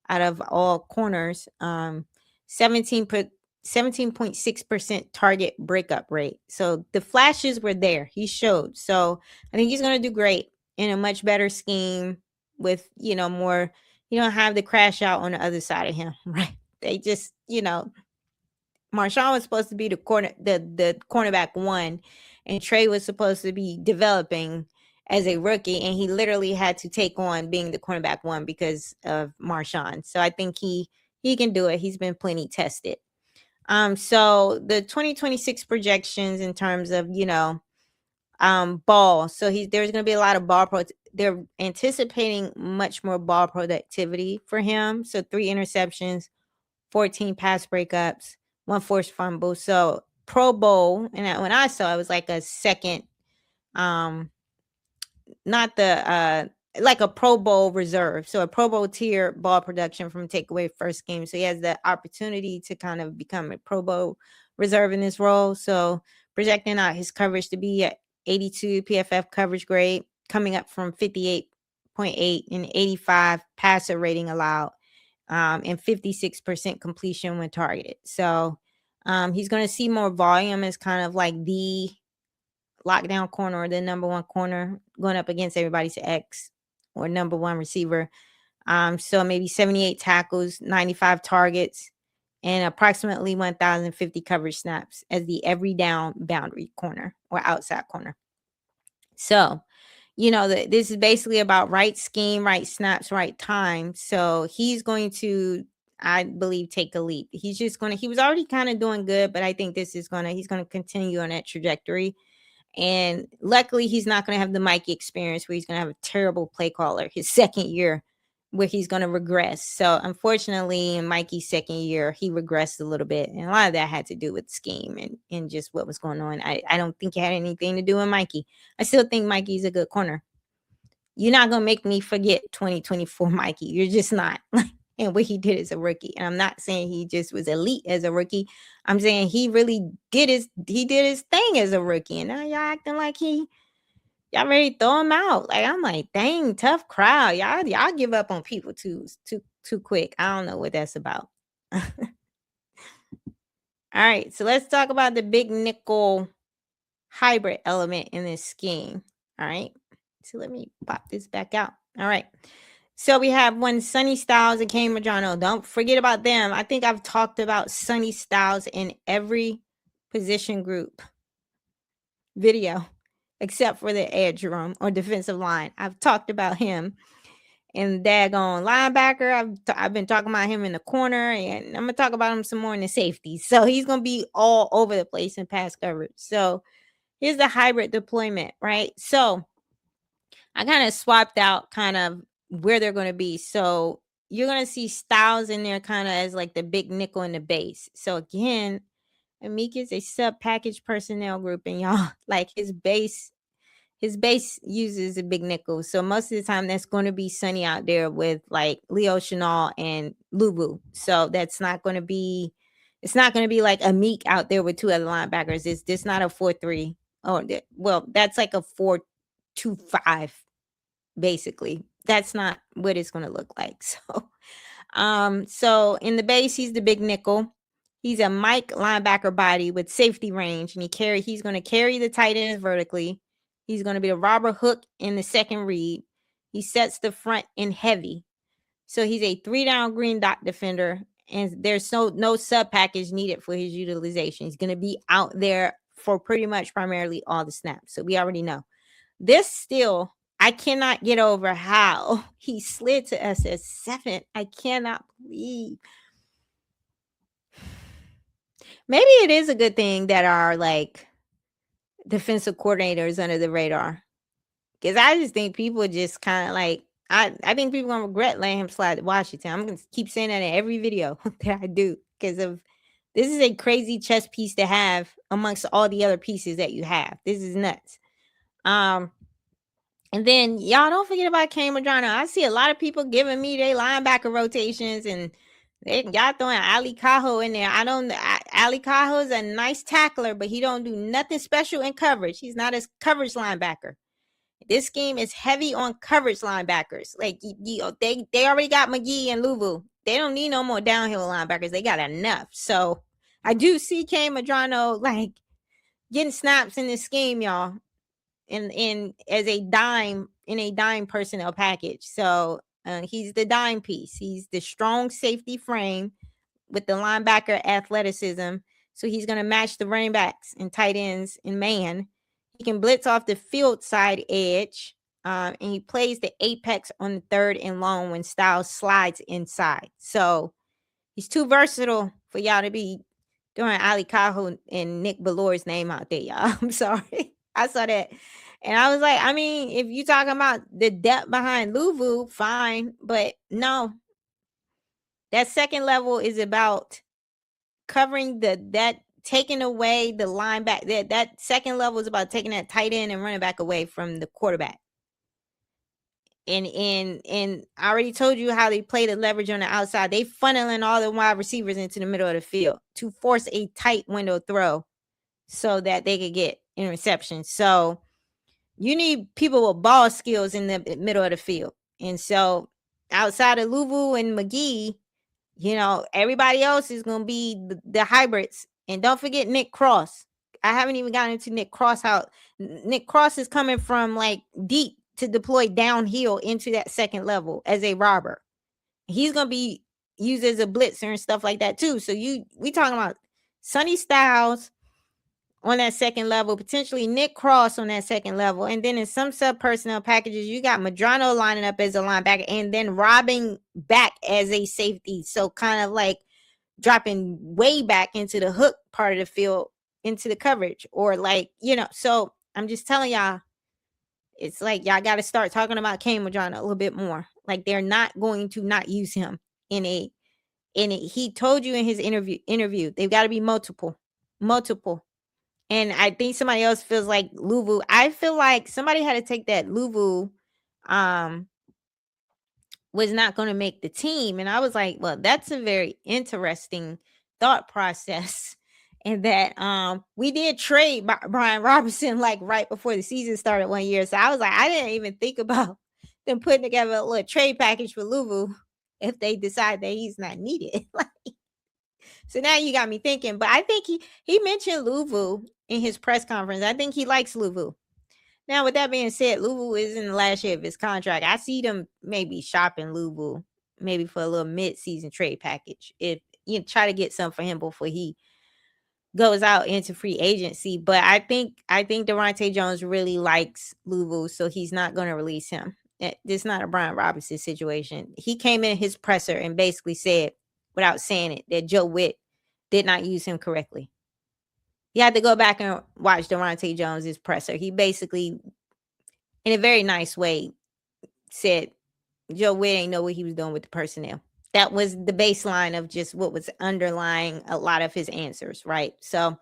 out of all corners. 17.6% target breakup rate. So the flashes were there. He showed. So I think he's going to do great in a much better scheme with, more, you don't have the crash out on the other side of him, right? They just, Marshawn was supposed to be the cornerback 1, and Trey was supposed to be developing as a rookie, and he literally had to take on being the cornerback 1 because of Marshawn. So I think he can do it. He's been plenty tested. So the 2026 projections in terms of, ball. So there's going to be a lot of ball they're anticipating much more ball productivity for him. So 3 interceptions, 14 pass breakups, 1 forced fumble. So Pro Bowl, and when I saw it was like a second, not the like a Pro Bowl reserve. So a Pro Bowl tier ball production from takeaway first game. So he has the opportunity to kind of become a Pro Bowl reserve in this role. So projecting out his coverage to be at 82 PFF coverage grade, coming up from 58.8 and 85 passer rating allowed, and 56% completion when targeted. So he's going to see more volume as kind of like the lockdown corner or the number 1 corner going up against everybody's X or number 1 receiver. So maybe 78 tackles, 95 targets, and approximately 1,050 coverage snaps as the every down boundary corner or outside corner. So, this is basically about right scheme, right snaps, right time. So he's going to, I believe, take a leap. He was already kind of doing good, but I think he's going to continue on that trajectory. And luckily, he's not going to have the Mikey experience where he's going to have a terrible play caller his second year where he's going to regress. So unfortunately, in Mikey's second year, he regressed a little bit. And a lot of that had to do with scheme and just what was going on. I don't think it had anything to do with Mikey. I still think Mikey's a good corner. You're not going to make me forget 2024 Mikey. You're just not. And what he did as a rookie. And I'm not saying he just was elite as a rookie. I'm saying he really did his thing as a rookie. And now y'all acting like y'all ready to throw him out. Like, I'm like, dang, tough crowd. Y'all give up on people too too quick. I don't know what that's about. All right, so let's talk about the big nickel hybrid element in this scheme. All right, so let me pop this back out. All right, so we have one Sonny Styles and Kain Medrano. Don't forget about them. I think I've talked about Sonny Styles in every position group video except for the edge room or defensive line. I've talked about him. And daggone linebacker, I've been talking about him in the corner, and I'm gonna talk about him some more in the safety. So he's gonna be all over the place in pass coverage. So here's the hybrid deployment, right? So I kind of swapped out kind of where they're gonna be. So you're gonna see Styles in there kind of as like the big nickel in the base. So again, Amik is a sub package personnel group, and y'all like his base uses a big nickel. So most of the time that's going to be Sonny out there with like Leo Chenal and Luvu. So it's not going to be like Amik out there with two other linebackers. It's just not a 4-3. Oh, well, that's like a 4-2-5, basically. That's not what it's going to look like. So in the base, he's the big nickel. He's a Mike linebacker body with safety range, and he's going to carry the tight ends vertically. He's going to be a robber hook in the second read. He sets the front in heavy. So he's a 3-down green dot defender, and there's no sub package needed for his utilization. He's going to be out there for pretty much primarily all the snaps. So we already know. This still, I cannot get over how he slid to us at 7. I cannot believe. Maybe it is a good thing that our like defensive coordinators under the radar, because I just think people just kind of like I think people gonna regret letting him slide to Washington. I'm gonna keep saying that in every video that I do, because of this is a crazy chess piece to have amongst all the other pieces that you have. This is nuts. And then y'all don't forget about Kain Medrano. I see a lot of people giving me their linebacker rotations, and y'all throwing Ali Cajo in there. Ali Cajo is a nice tackler, but he don't do nothing special in coverage. He's not a coverage linebacker. This scheme is heavy on coverage linebackers. Like they already got McGee and Luvu. They don't need no more downhill linebackers. They got enough. So I do see Kain Medrano like getting snaps in this scheme, y'all. In a dime personnel package. So he's the dime piece. He's the strong safety frame with the linebacker athleticism. So he's going to match the running backs and tight ends in man. He can blitz off the field side edge, and he plays the apex on the third and long when Styles slides inside. So he's too versatile for y'all to be throwing Ali Cajo and Nick Ballor's name out there, y'all. I'm sorry. I saw that. And I was like, I mean, if you're talking about the depth behind Luvu, fine. But no, that second level is about covering taking away the linebacker. That second level is about taking that tight end and running back away from the quarterback. And I already told you how they play the leverage on the outside. They funneling all the wide receivers into the middle of the field to force a tight window throw so that they could get interceptions. So you need people with ball skills in the middle of the field. And so outside of Luvu and McGee, everybody else is going to be the hybrids. And don't forget Nick Cross. I haven't even gotten into Nick Cross. How Nick Cross is coming from like deep to deploy downhill into that second level as a robber. He's going to be used as a blitzer and stuff like that too. So we talking about Sonny Styles on that second level, potentially Nick Cross on that second level. And then in some sub personnel packages, you got Medrano lining up as a linebacker and then robbing back as a safety. So kind of like dropping way back into the hook part of the field into the coverage, or like, so I'm just telling y'all, it's like y'all got to start talking about Kain Medrano a little bit more. Like they're not going to not use him he told you in his interview, they've got to be multiple. And I think somebody else feels like Luvu. I feel like somebody had to take that Luvu was not going to make the team. And I was like, well, that's a very interesting thought process. And that we did trade Brian Robertson like right before the season started one year. So I was like, I didn't even think about them putting together a little trade package for Luvu if they decide that he's not needed. So now you got me thinking. But I think he mentioned Luvu in his press conference. I think he likes Luvu. Now, with that being said, Luvu is in the last year of his contract. I see them maybe shopping Luvu, maybe for a little mid-season trade package. If you try to get something for him before he goes out into free agency. But I think Daronte Jones really likes Luvu, so he's not going to release him. This is not a Brian Robinson situation. He came in his presser and basically said, without saying it, that Joe Witt did not use him correctly. You had to go back and watch Daronte Jones's presser. He basically, in a very nice way, said Joe Witt ain't know what he was doing with the personnel. That was the baseline of just what was underlying a lot of his answers, right? So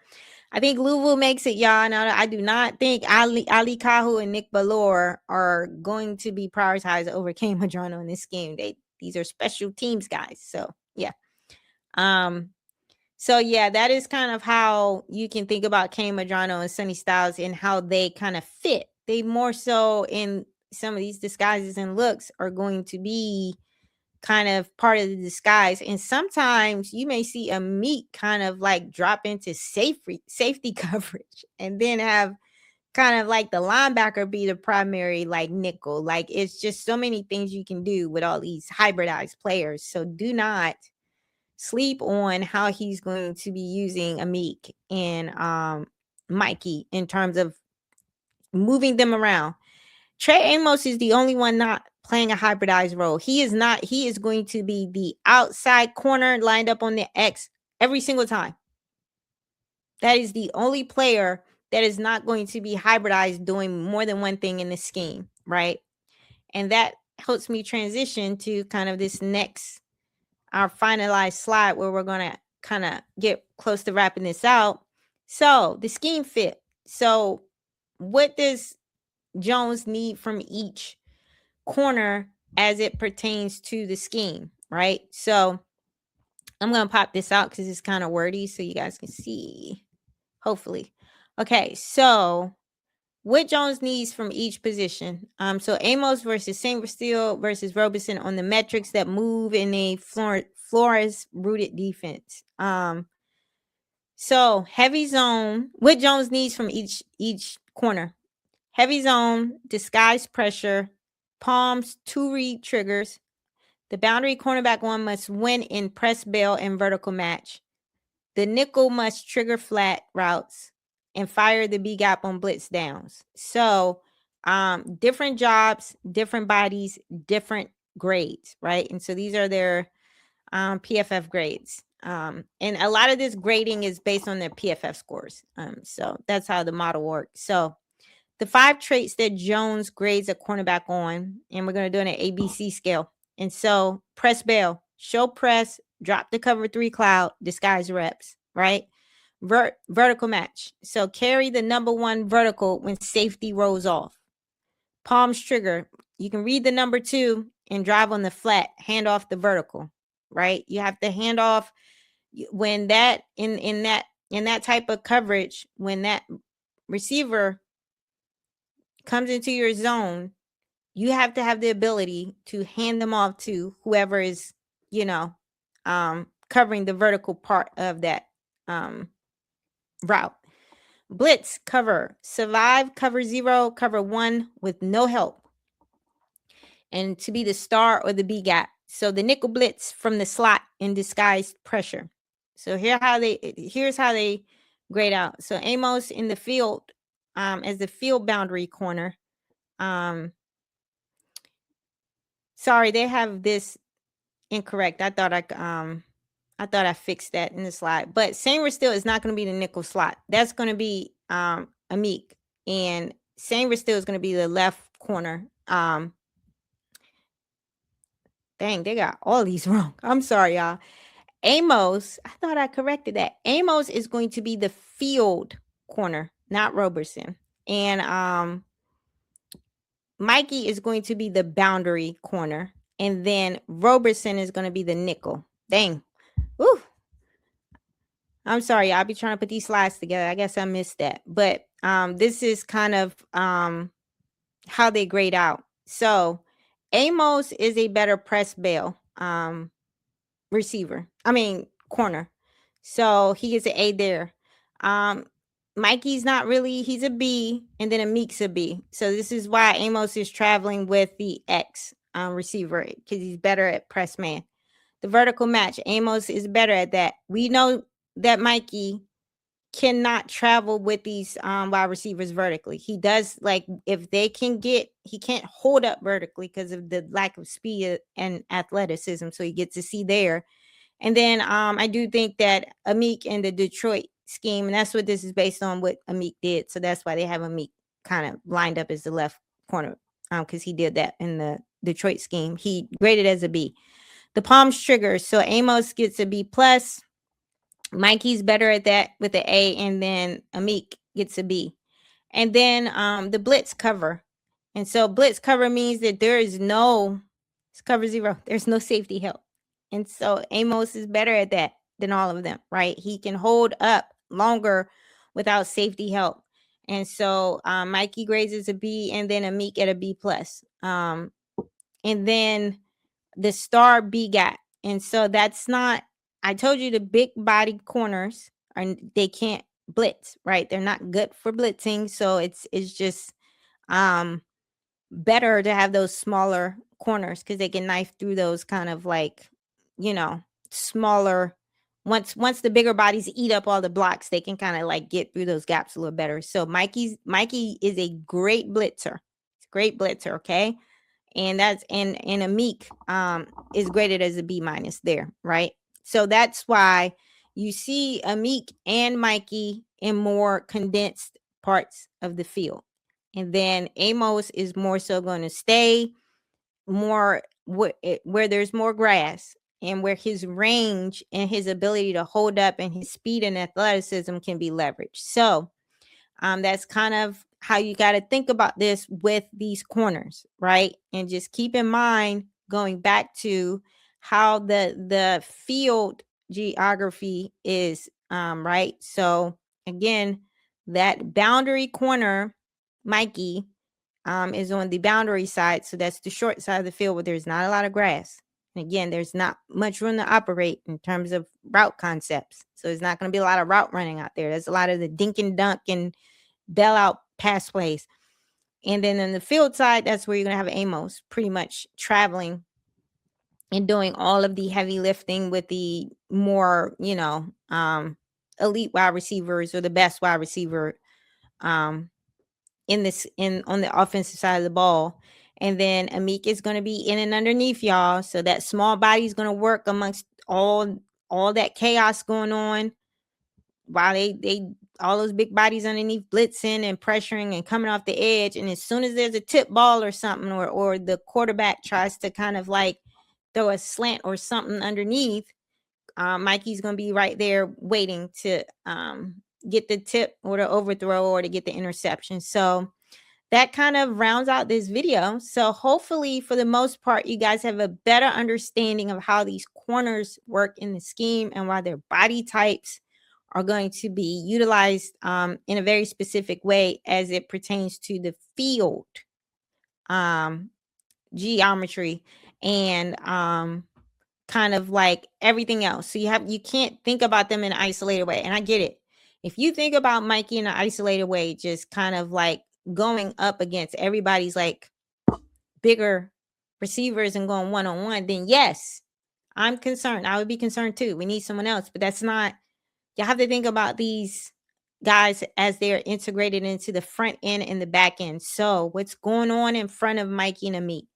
I think Louisville makes it, y'all. Now, I do not think Ali Kahu and Nick Ballore are going to be prioritized over Kain Medrano in this game. These are special teams guys. So yeah. So yeah, that is kind of how you can think about Kain Medrano and Sonny Styles and how they kind of fit. They more so in some of these disguises and looks are going to be kind of part of the disguise. And sometimes you may see Amik kind of like drop into safety coverage and then have kind of like the linebacker be the primary like nickel. Like it's just so many things you can do with all these hybridized players. So do not sleep on how he's going to be using Amik and Mikey in terms of moving them around. Trey Amos is the only one not playing a hybridized role. He is not. He is going to be the outside corner lined up on the X every single time. That is the only player that is not going to be hybridized doing more than one thing in this scheme, right? And that helps me transition to kind of this next, our finalized slide where we're going to kind of get close to wrapping this out. So the scheme fit. So what does Jones need from each corner as it pertains to the scheme, right? So I'm going to pop this out because it's kind of wordy so you guys can see, hopefully. Okay, so what Jones needs from each position. So Amos versus Sainristil versus Robertson on the metrics that move in a Flores rooted defense. So heavy zone, what Jones needs from each corner. Heavy zone, disguise pressure, palms, 2 read triggers. The boundary cornerback one must win in press bail and vertical match. The nickel must trigger flat routes and fire the B gap on blitz downs. So different jobs, different bodies, different grades, right? And so these are their PFF grades. And a lot of this grading is based on their PFF scores. So that's how the model works. So the 5 traits that Jones grades a cornerback on, and we're going to do it on an ABC scale. And so press bail, show press, drop the cover 3 cloud, disguise reps, right? Vertical match. So carry the number 1 vertical when safety rolls off. Palms trigger. You can read the number 2 and drive on the flat, hand off the vertical, right? You have to hand off when that in that type of coverage, when that receiver comes into your zone, you have to have the ability to hand them off to whoever is, covering the vertical part of that route. Blitz cover, survive, cover 0, cover 1 with no help. And to be the star or the B gap. So the nickel blitz from the slot in disguised pressure. So here's how they grade out. So Amos in the field as the field boundary corner. Sorry, they have this incorrect. I thought I fixed that in the slide. But Sainristil is not going to be the nickel slot. That's going to be Amik. And Sainristil is going to be the left corner. Dang, they got all these wrong. I'm sorry, y'all. Amos, I thought I corrected that. Amos is going to be the field corner, not Robertson. And Mikey is going to be the boundary corner. And then Robertson is going to be the nickel. Dang. Woo. I'm sorry, I'll be trying to put these slides together. I guess I missed that. But this is kind of how they grade out. So Amos is a better press bail. receiver. I mean, corner. So he gets an A there. Mikey's not really, he's a B, and then Amik's a B. So this is why Amos is traveling with the X receiver, because he's better at press man. The vertical match, Amos is better at that. We know that Mikey cannot travel with these wide receivers vertically. He does, like, if they can get, he can't hold up vertically because of the lack of speed and athleticism. So he gets to see there. And then I do think that Amik in the Detroit scheme, and that's what this is based on, what Amik did. So that's why they have Amik kind of lined up as the left corner, because he did that in the Detroit scheme. He graded as a B. The palms triggers. So Amos gets a B plus. Mikey's better at that with the A, and then Amik gets a B. And then the blitz cover. And so blitz cover means that there is no, it's cover 0. There's no safety help. And so Amos is better at that than all of them, right? He can hold up longer without safety help. And so Mikey grades as a B, and then Amik at a B plus. And then the star B gap. And so that's not, I told you the big body corners are, they can't blitz, right? They're not good for blitzing. So it's just better to have those smaller corners, because they can knife through those kind of, like, smaller, once the bigger bodies eat up all the blocks, they can kind of like get through those gaps a little better. So Mikey is a great blitzer. Great blitzer, okay? And that's and Amik is graded as a B minus there, right? So that's why you see Amik and Mikey in more condensed parts of the field. And then Amos is more so going to stay more where there's more grass, and where his range and his ability to hold up and his speed and athleticism can be leveraged. So that's kind of how you got to think about this with these corners, right? And just keep in mind, going back to how the field geography is, right? So again, that boundary corner, Mikey, is on the boundary side. So that's the short side of the field where there's not a lot of grass. And again, there's not much room to operate in terms of route concepts. So there's not going to be a lot of route running out there. There's a lot of the dink and dunk and bail out pass plays. And then in the field side, that's where you're going to have Amos pretty much traveling and doing all of the heavy lifting with the more, elite wide receivers, or the best wide receiver on the offensive side of the ball. And then Amik is going to be in and underneath y'all. So that small body is going to work amongst all that chaos going on, while they all those big bodies underneath blitzing and pressuring and coming off the edge. And as soon as there's a tip ball or something, or the quarterback tries to kind of like throw a slant or something underneath, Mikey's going to be right there waiting to get the tip or the overthrow or to get the interception. So that kind of rounds out this video. So hopefully, for the most part, you guys have a better understanding of how these corners work in the scheme, and why their body types are going to be utilized in a very specific way as it pertains to the field geometry and kind of like everything else. So you can't think about them in an isolated way. And I get it. If you think about Mikey in an isolated way, just kind of like going up against everybody's like bigger receivers and going one-on-one, then yes, I'm concerned. I would be concerned too. We need someone else, but that's not, you have to think about these guys as they're integrated into the front end and the back end. So what's going on in front of Mikey and Amik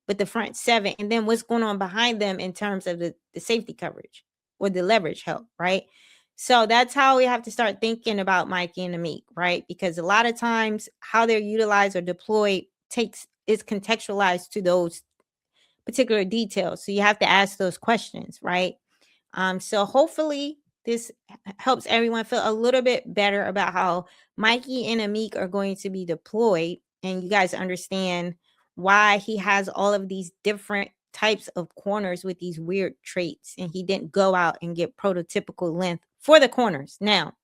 with the front 7, and then what's going on behind them in terms of the safety coverage or the leverage help, right? So that's how we have to start thinking about Mikey and Amik, right? Because a lot of times how they're utilized or deployed is contextualized to those particular details. So you have to ask those questions, right? So hopefully this helps everyone feel a little bit better about how Mikey and Amik are going to be deployed, and you guys understand why he has all of these different types of corners with these weird traits, and he didn't go out and get prototypical length for the corners. Now,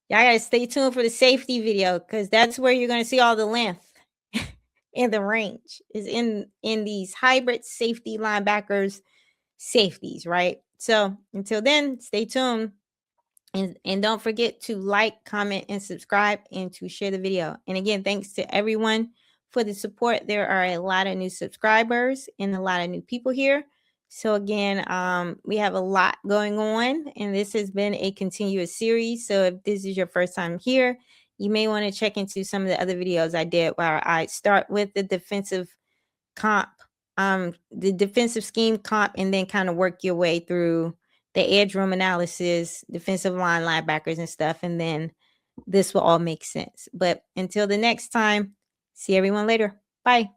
y'all gotta stay tuned for the safety video, because that's where you're gonna see all the length. in the range, is in these hybrid safety linebackers, safeties, right? So until then, stay tuned. And don't forget to like, comment, and subscribe, and to share the video. And again, thanks to everyone for the support. There are a lot of new subscribers and a lot of new people here. So again, we have a lot going on, and this has been a continuous series. So if this is your first time here, you may want to check into some of the other videos I did where I start with the defensive comp, the defensive scheme comp, and then kind of work your way through the edge room analysis, defensive line, linebackers, and stuff. And then this will all make sense. But until the next time, see everyone later. Bye.